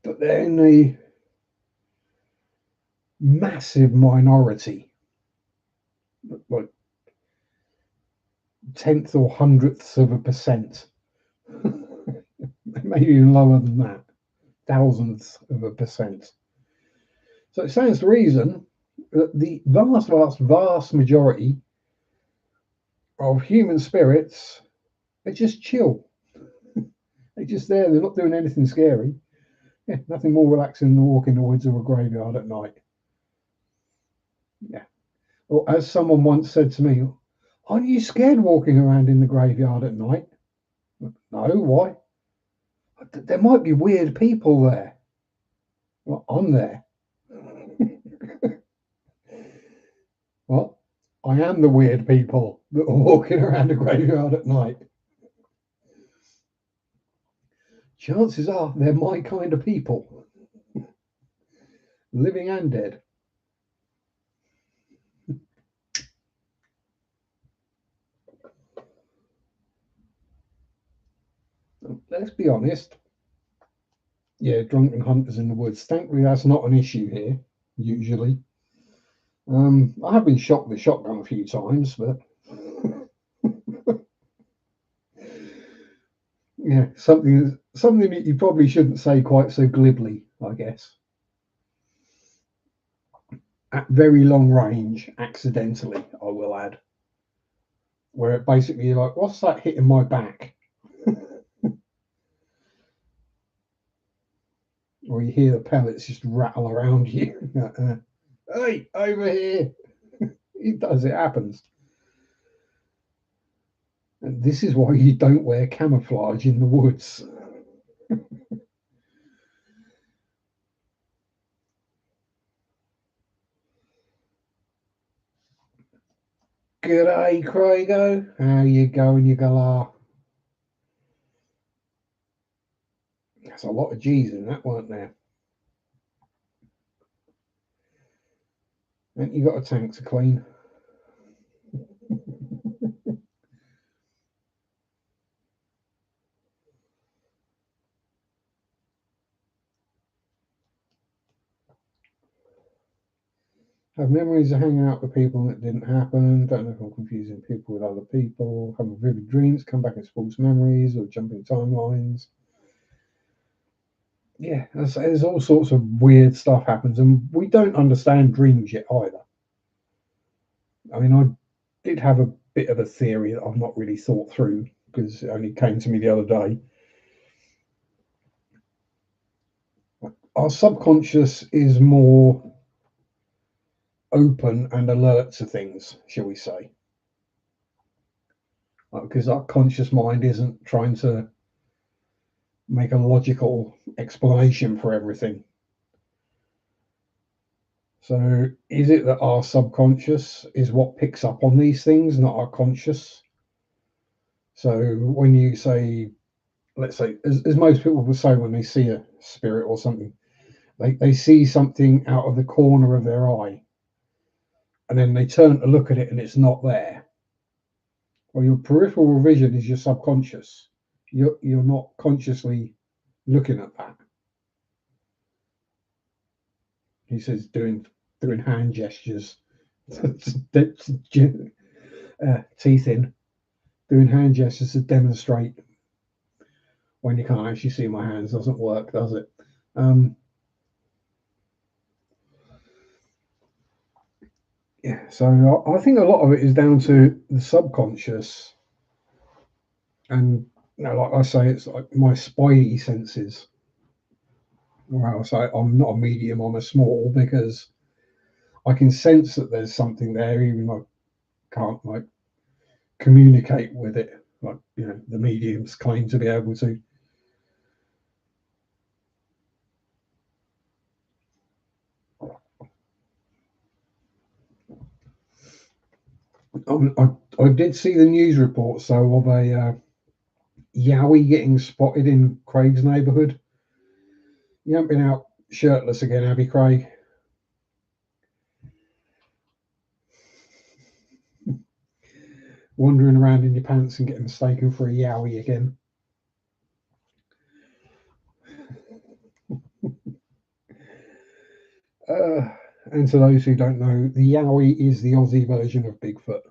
A: but they're in a massive minority, like tenth or hundredths of a percent, maybe even lower than that, thousandths of a percent. So it stands to reason that the vast, vast, vast majority of human spirits are just chill. They're just there. They're not doing anything scary. Yeah, nothing more relaxing than walking the woods or a graveyard at night. Yeah. Or as someone once said to me, aren't you scared walking around in the graveyard at night? No, why? There might be weird people there. Well, I'm there. Well, I am the weird people that are walking around a graveyard at night. Chances are they're my kind of people, living and dead. Let's be honest. Yeah, drunken hunters in the woods. Thankfully, that's not an issue here, usually. I have been shot with a shotgun a few times, but yeah, something that you probably shouldn't say quite so glibly, I guess. At very long range, accidentally, I will add, where it basically you're like, what's that hitting my back? Or you hear the pellets just rattle around you. Hey, over here! It does. It happens. And this is why you don't wear camouflage in the woods. G'day, Craigo. How you going, you galah? There's a lot of G's in that, weren't there? And you got a tank to clean. Have memories of hanging out with people that didn't happen. Don't know if I'm confusing people with other people. Have vivid dreams, come back as false memories, or jumping timelines. Yeah, there's all sorts of weird stuff happens, and we don't understand dreams yet either. I mean, I did have a bit of a theory that I've not really thought through because it only came to me the other day. our subconscious is more open and alert to things, shall we say? Because our conscious mind isn't trying to make a logical explanation for everything. So, is it that our subconscious is what picks up on these things, not our conscious? So, when you say, let's say, as most people will say when they see a spirit or something, they see something out of the corner of their eye, and then they turn to look at it and it's not there. Well, your peripheral vision is your subconscious. You're not consciously looking at that. He says doing hand gestures, teeth in, doing hand gestures to demonstrate when you can't actually see my hands doesn't work, does it? Yeah, so I think a lot of it is down to the subconscious, and like I say, it's like my spidey senses. Well, I say I'm not a medium, I'm a small because I can sense that there's something there, even though I can't like communicate with it, like the mediums claim to be able to. I did see the news reports though of a Yowie getting spotted in Craig's neighbourhood. You haven't been out shirtless again, have you, Craig? Wandering around in your pants and getting mistaken for a Yowie again. Uh, and to those who don't know, the Yowie is the Aussie version of Bigfoot.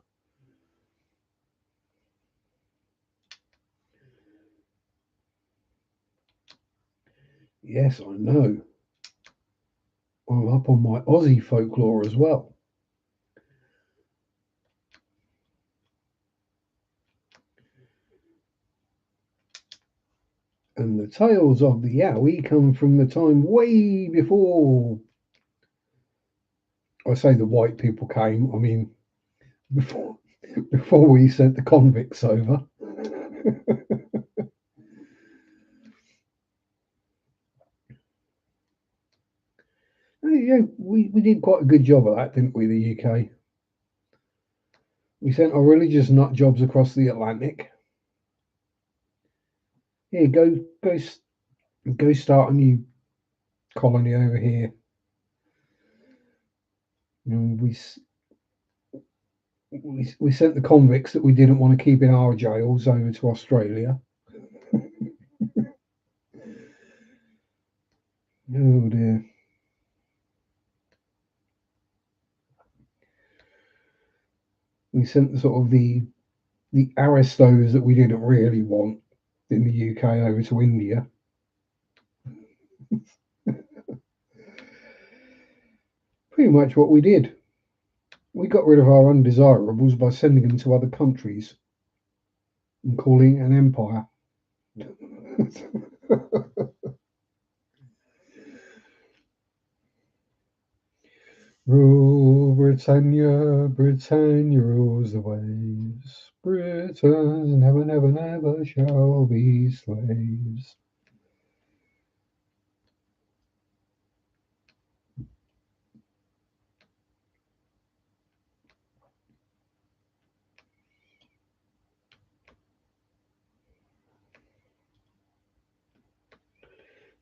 A: Yes, I know. I'm up on my Aussie folklore as well. And the tales of the Yowie come from the time way before, I say the white people came, I mean, before, before we sent the convicts over. Yeah, we did quite a good job of that, didn't we, the UK? We sent our religious nut jobs across the Atlantic. Here, go start a new colony over here. And we sent the convicts that we didn't want to keep in our jails over to Australia. Oh dear. We sent sort of the aristos that we didn't really want in the UK over to India. Pretty much what we did. We got rid of our undesirables by sending them to other countries and calling it an empire. Rule Britannia, Britannia rules the waves. Britons never, never, never shall be slaves.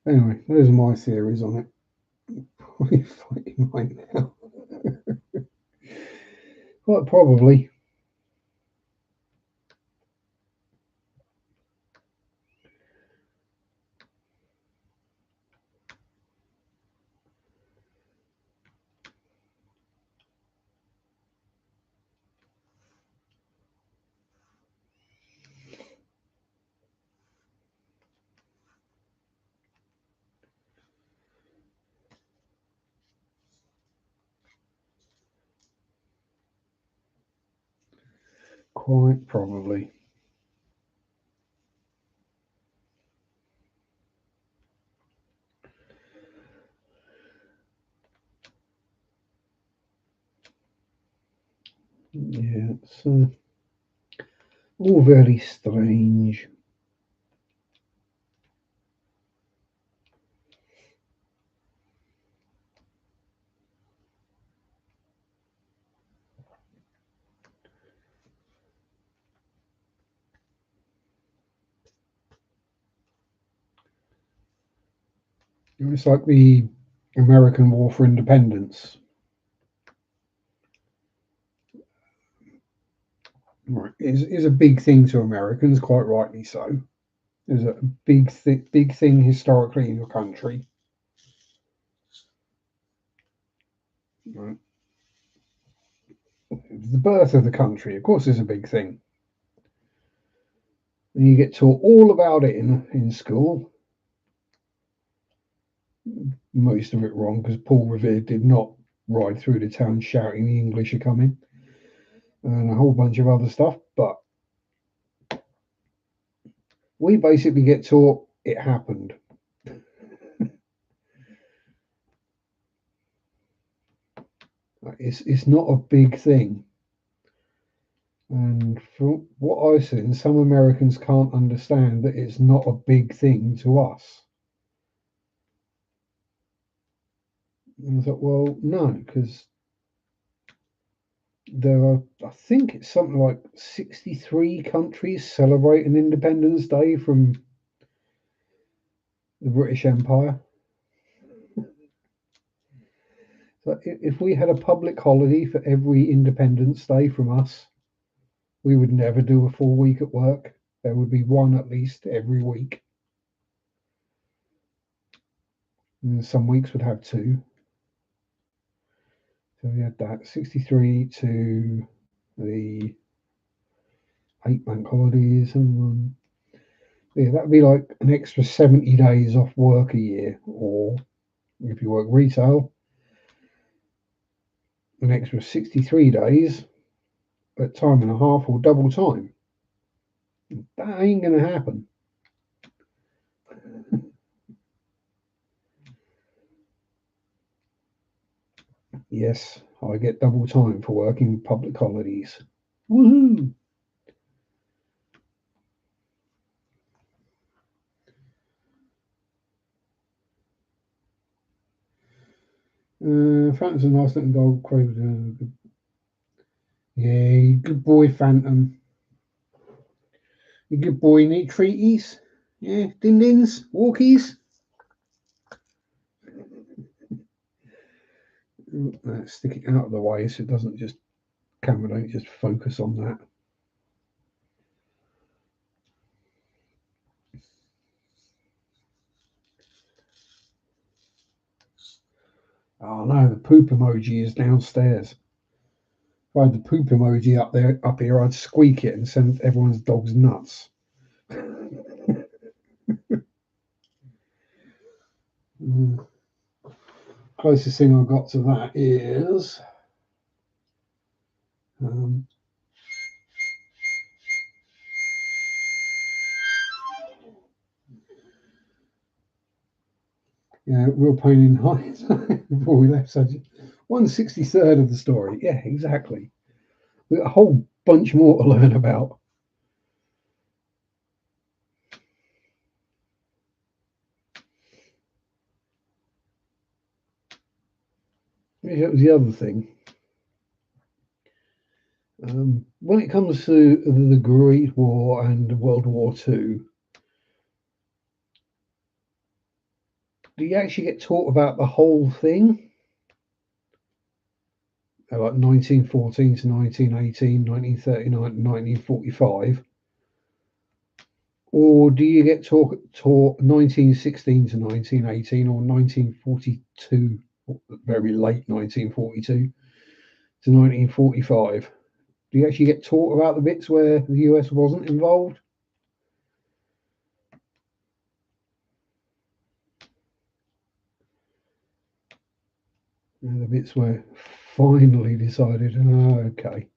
A: Anyway, those are my theories on it. What are you fighting right now? Quite probably. Quite probably. So all very strange. It's like the American War for Independence. Right, is a big thing to Americans, quite rightly so. Is a big thing historically in your country. Right. The birth of the country, of course, is a big thing. And you get taught all about it in school. Most of it wrong because Paul Revere did not ride through the town shouting the English are coming and a whole bunch of other stuff. But we basically get taught it happened. It's not a big thing. And from what I've seen, some Americans can't understand that it's not a big thing to us. And I thought, well, no, because there are, I think it's something like 63 countries celebrating Independence Day from the British Empire. So if we had a public holiday for every Independence Day from us, we would never do a full week at work. There would be one at least every week. And some weeks would have two. So we had that 63 to the 8 bank holidays, and yeah, that'd be like an extra 70 days off work a year, or if you work retail, an extra 63 days at time and a half or double time. That ain't going to happen. Yes, I get double time for working public holidays. Woohoo! Phantom's a nice looking dog. Yeah, good boy, Phantom. You good boy. Need treaties? Yeah, din-dins, walkies. Stick it out of the way so it doesn't just camera don't just focus on that. Oh no, the poop emoji is downstairs. If I had the poop emoji up here, I'd squeak it and send everyone's dogs nuts. Mm. Closest thing I've got to that is um, yeah, real pain in the eyes before we left. So 163rd of the story. Yeah, exactly. We've got a whole bunch more to learn about. Yeah, that was the other thing. When it comes to the Great War and World War Two, do you actually get taught about the whole thing? Like 1914 to 1918, 1939 to 1945? Or do you get taught 1916 to 1918 or 1942, very late 1942 to 1945? Do you actually get taught about the bits where the US wasn't involved? And the bits where finally decided, oh, okay.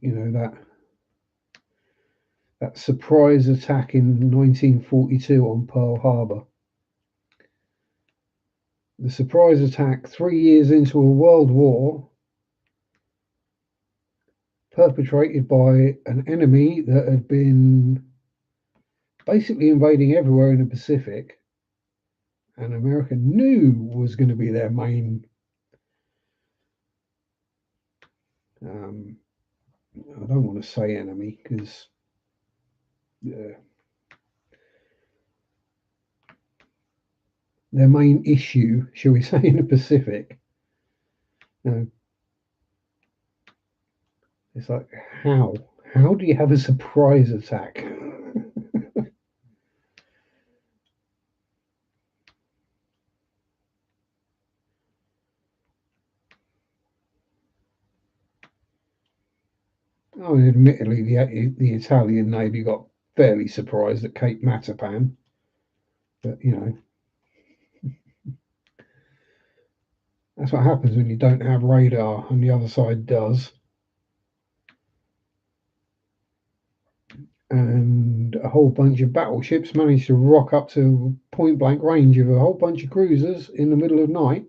A: that surprise attack in 1942 on Pearl Harbor. The surprise attack 3 years into a world war, perpetrated by an enemy that had been basically invading everywhere in the Pacific, and America knew was going to be their main. I don't want to say enemy because their main issue, shall we say, in the Pacific. It's like, how? How do you have a surprise attack? I mean, admittedly, the Italian Navy got fairly surprised at Cape Matapan, but that's what happens when you don't have radar and the other side does. And a whole bunch of battleships managed to rock up to point blank range of a whole bunch of cruisers in the middle of night,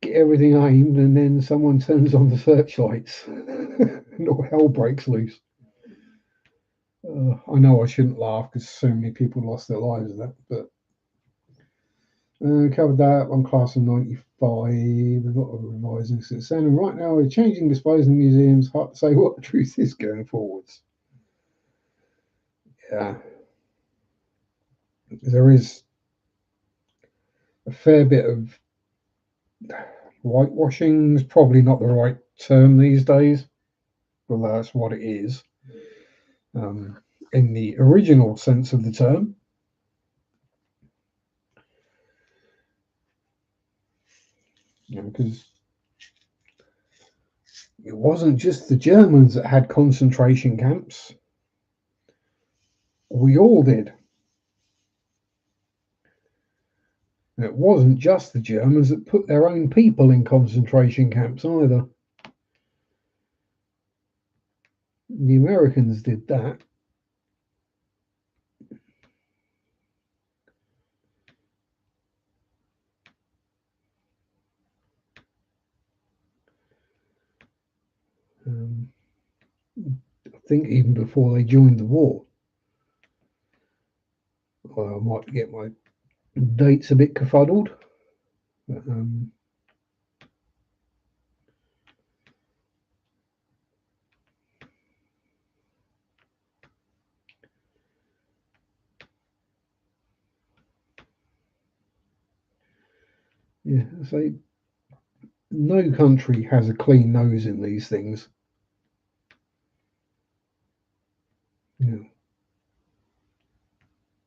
A: get everything aimed, and then someone turns on the searchlights and all hell breaks loose. I know I shouldn't laugh because so many people lost their lives in that, but covered that on class of 95. We've got a revising since then, and right now we're changing disposing museums. Hard to say what the truth is going forwards. Yeah, there is a fair bit of whitewashing. Is probably not the right term these days, but that's what it is. In the original sense of the term. Because it wasn't just the Germans that had concentration camps. We all did. And it wasn't just the Germans that put their own people in concentration camps either. The Americans did that. I think even before they joined the war. Well, I might get my dates a bit kerfuddled. But, yeah, so no country has a clean nose in these things.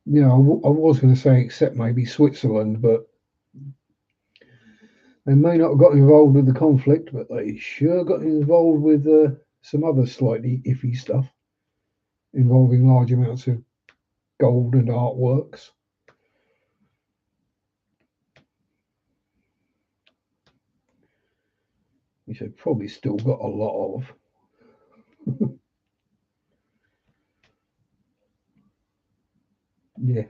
A: I was going to say except maybe Switzerland, but they may not have got involved with the conflict, but they sure got involved with some other slightly iffy stuff involving large amounts of gold and artworks. Which they've probably still got a lot of. Yeah,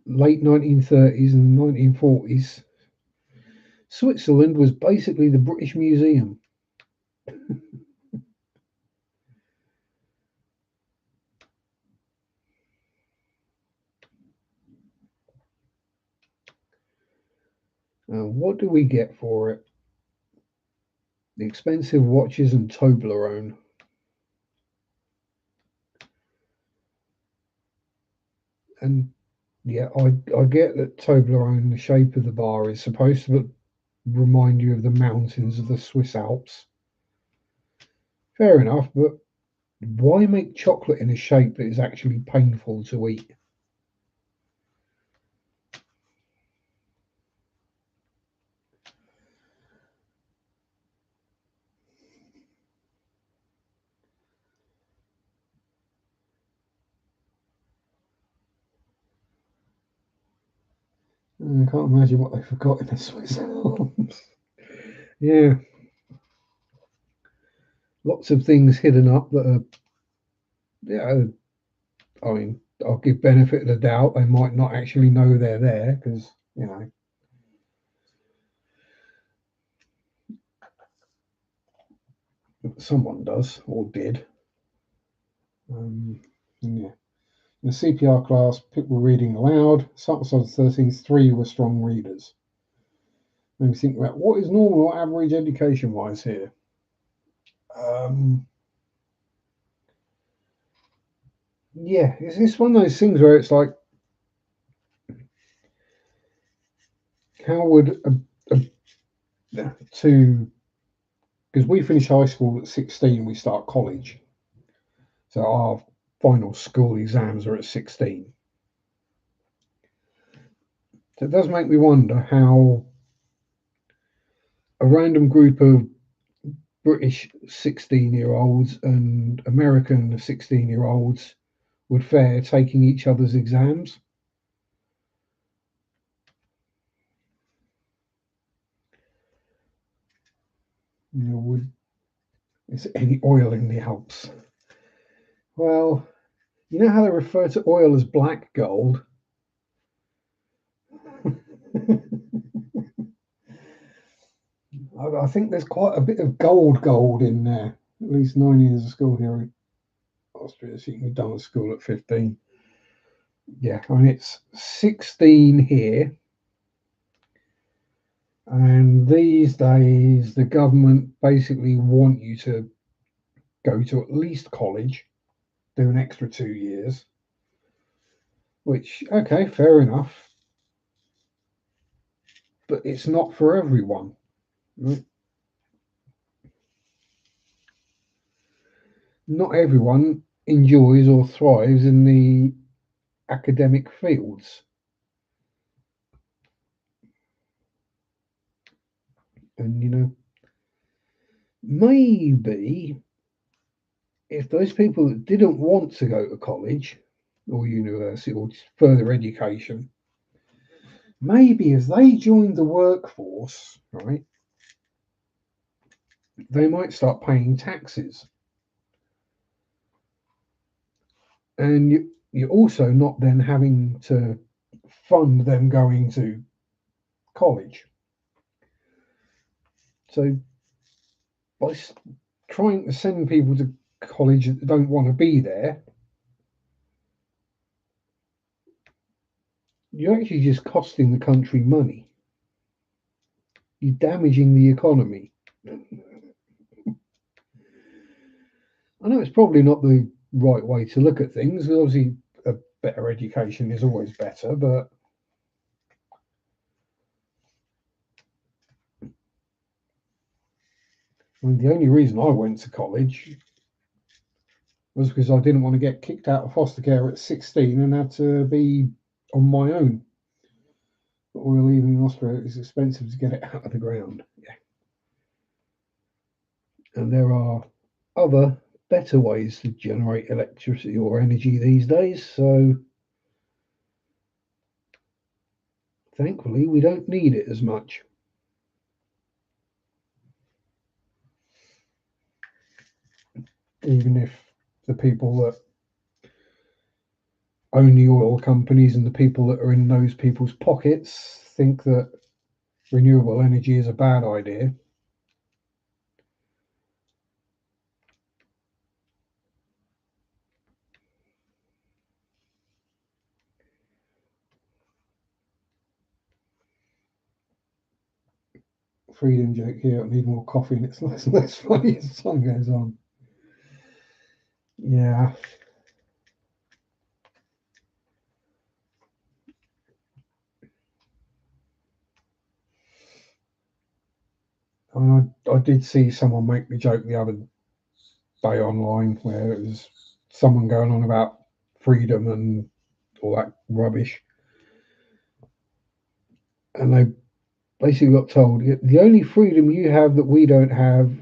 A: late 1930s and 1940s. Switzerland was basically the British Museum. What do we get for it? The expensive watches and Toblerone. And yeah, I get that Toblerone, the shape of the bar, is supposed to remind you of the mountains of the Swiss Alps. Fair enough, but why make chocolate in a shape that is actually painful to eat? I can't imagine what they forgot in the Swiss Alps. Yeah, lots of things hidden up that are, yeah, I mean, I'll give benefit of the doubt. They might not actually know they're there because, someone does or did. Yeah. In the CPR class, people were reading aloud. Samples of the 13th, three were strong readers. Made me think about what is normal or average education wise here. Yeah, it's one of those things where it's like, how would to because we finish high school at 16, we start college, so our final school exams are at 16. So it does make me wonder how a random group of British 16-year-olds and American 16-year-olds would fare taking each other's exams. Is there any oil in the Alps? Well, you know how they refer to oil as black gold? I think there's quite a bit of gold in there. At least 9 years of school here in Austria, so you can be done with school at 15. Yeah, I mean, it's 16 here. And these days, the government basically want you to go to at least college, do an extra 2 years, which, okay, fair enough. But it's not for everyone. Right? Not everyone enjoys or thrives in the academic fields. And, maybe if those people that didn't want to go to college or university or further education, maybe as they joined the workforce, right, they might start paying taxes. And you're also not then having to fund them going to college. So by trying to send people to college that don't want to be there, you're actually just costing the country money. You're damaging the economy. I know it's probably not the right way to look at things. Obviously, a better education is always better, but I mean, the only reason I went to college was because I didn't want to get kicked out of foster care at 16 and had to be on my own. But oil, leaving in Austria, it's expensive to get it out of the ground. Yeah. And there are other better ways to generate electricity or energy these days. So thankfully, we don't need it as much. Even if the people that own the oil companies and the people that are in those people's pockets think that renewable energy is a bad idea. Freedom joke here. I need more coffee, and it's less and less funny as time goes on. Yeah. I mean, I did see someone make the joke the other day online where it was someone going on about freedom and all that rubbish. And they basically got told the only freedom you have that we don't have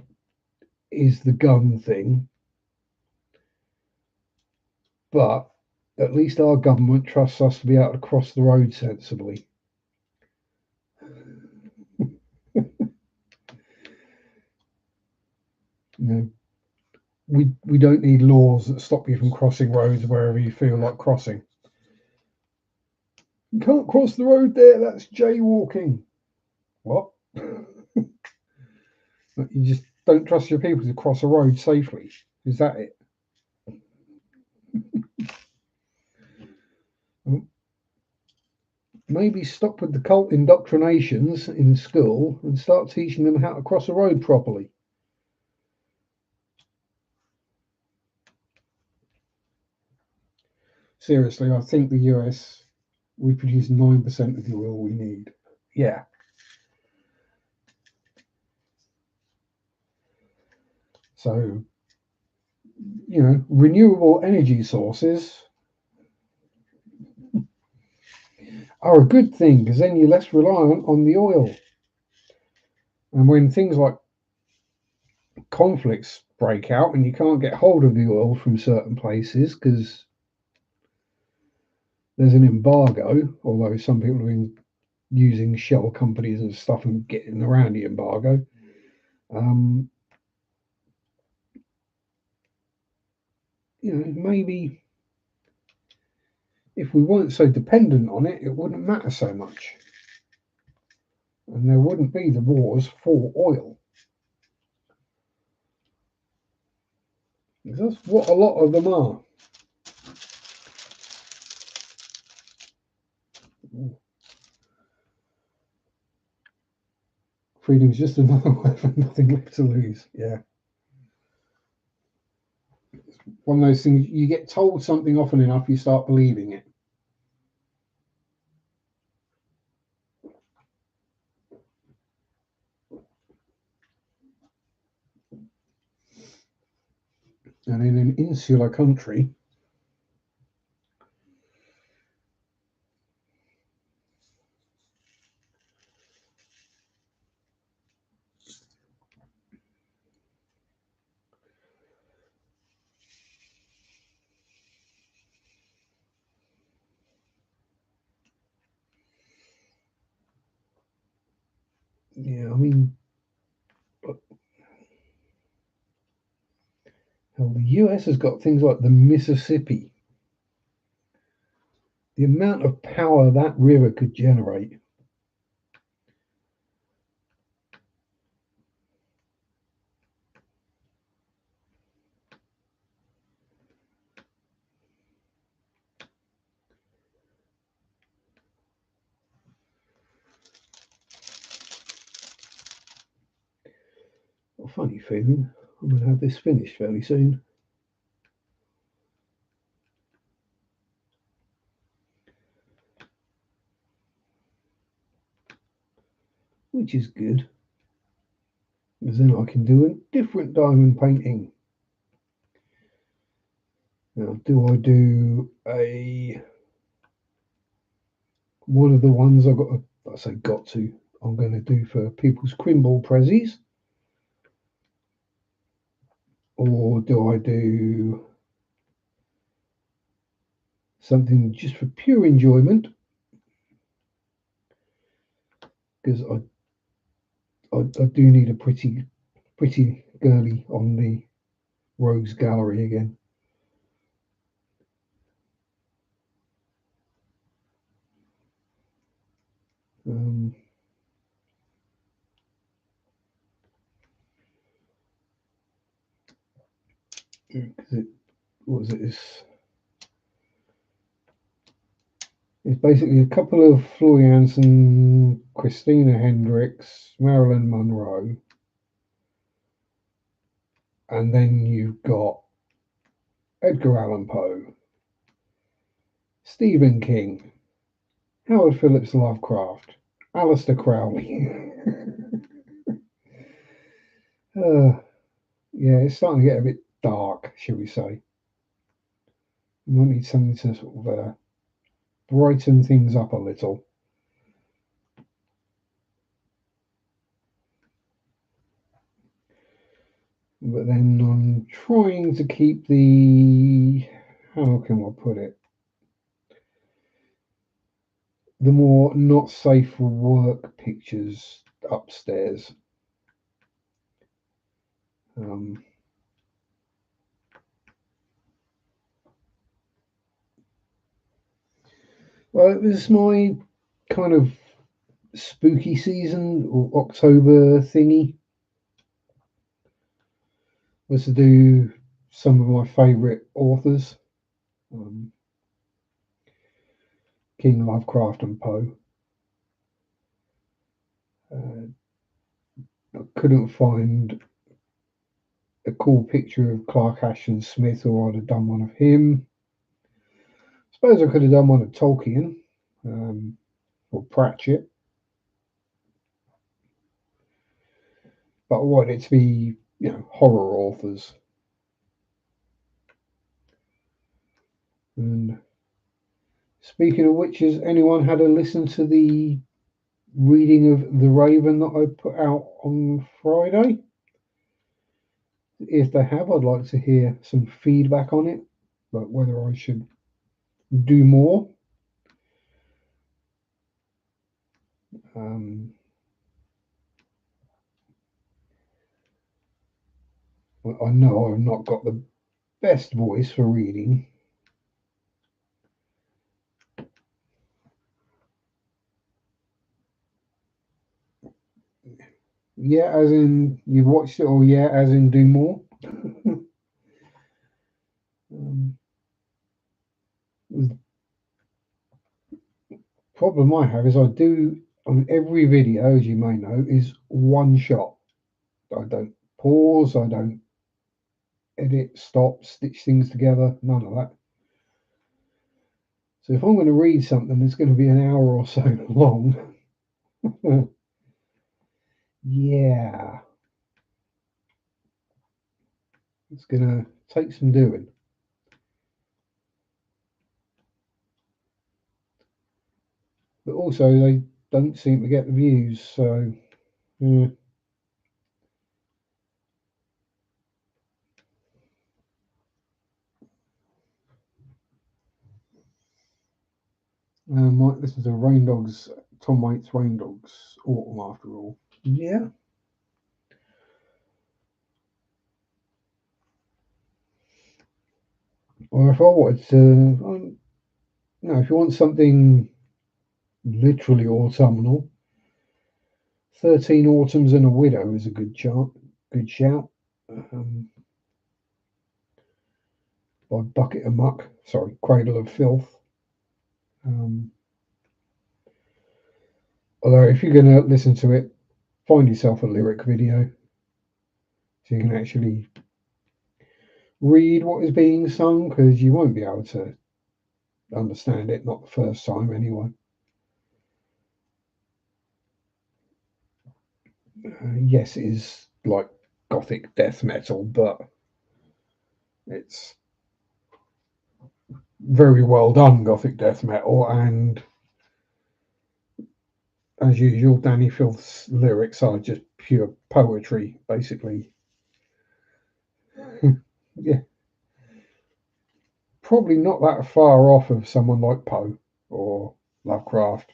A: is the gun thing. But at least our government trusts us to be able to cross the road sensibly. You know, we don't need laws that stop you from crossing roads wherever you feel like crossing. You can't cross the road there. That's jaywalking. What? You just don't trust your people to cross a road safely. Is that it? Maybe stop with the cult indoctrinations in school and start teaching them how to cross a road properly. Seriously, I think the US, we produce 9% of the oil we need. Yeah. So, renewable energy sources are a good thing because then you're less reliant on the oil. And when things like conflicts break out and you can't get hold of the oil from certain places because there's an embargo, although some people have been using shell companies and stuff and getting around the embargo. Maybe if we weren't so dependent on it, it wouldn't matter so much. And there wouldn't be the wars for oil. Because that's what a lot of them are. Freedom's just another weapon, nothing left to lose. Yeah. It's one of those things, you get told something often enough, you start believing it. And in an insular country, yeah, I mean, hell, the US has got things like the Mississippi. The amount of power that river could generate. A funny feeling. I'm going to have this finished fairly soon. Which is good. Because then I can do a different diamond painting. Now, do I do one of the ones I'm going to do for people's Crimble prezzies? Or do I do something just for pure enjoyment? Because I do need a pretty girly on the Rogues Gallery again. What was it? It's basically a couple of Florian Jansen, Christina Hendricks, Marilyn Monroe, and then you've got Edgar Allan Poe, Stephen King, Howard Phillips Lovecraft, Aleister Crowley. Yeah, it's starting to get a bit dark, shall we say. We might need something to sort of brighten things up a little. But then I'm trying to keep how can I put it? The more not safe for work pictures upstairs. Well, it was my kind of spooky season or October thingy, was to do some of my favourite authors, um, King Lovecraft and Poe. Uh, I couldn't find a cool picture of Clark Ashton Smith, or I'd have done one of him. Suppose I could have done one of Tolkien, um, or Pratchett, but I wanted it to be, horror authors. And speaking of which, has anyone had a listen to the reading of The Raven that I put out on Friday? If they have, I'd like to hear some feedback on it, like whether I should do more. Um, I know I've not got the best voice for reading. Yeah, as in you've watched it, or yeah, as in do more. um, the problem I have is I do on every video, as you may know, is one shot. I don't pause, I don't edit, stop, stitch things together, none of that. So if I'm going to read something that's going to be an hour or so long, yeah, it's going to take some doing. But also, they don't seem to get the views, so yeah. This is a Rain Dogs, Tom Waits Rain Dogs autumn after all. Yeah. Or if I wanted to, if you want something literally autumnal, 13 Autumns and a Widow is a good shout. Um, by Bucket of Muck, sorry, Cradle of Filth. Um, Although, if you're going to listen to it, find yourself a lyric video so you can actually read what is being sung, because you won't be able to understand it, not the first time anyway. Yes, it is like gothic death metal, but it's very well done gothic death metal, and as usual, Danny Filth's lyrics are just pure poetry, basically. Yeah, probably not that far off of someone like Poe or Lovecraft.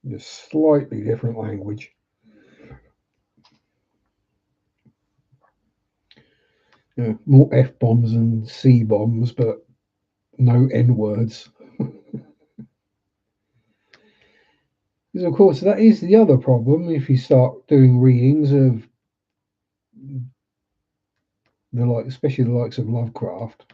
A: Just slightly different language. More F bombs and C bombs, but no N words. Because of course that is the other problem if you start doing readings of especially the likes of Lovecraft.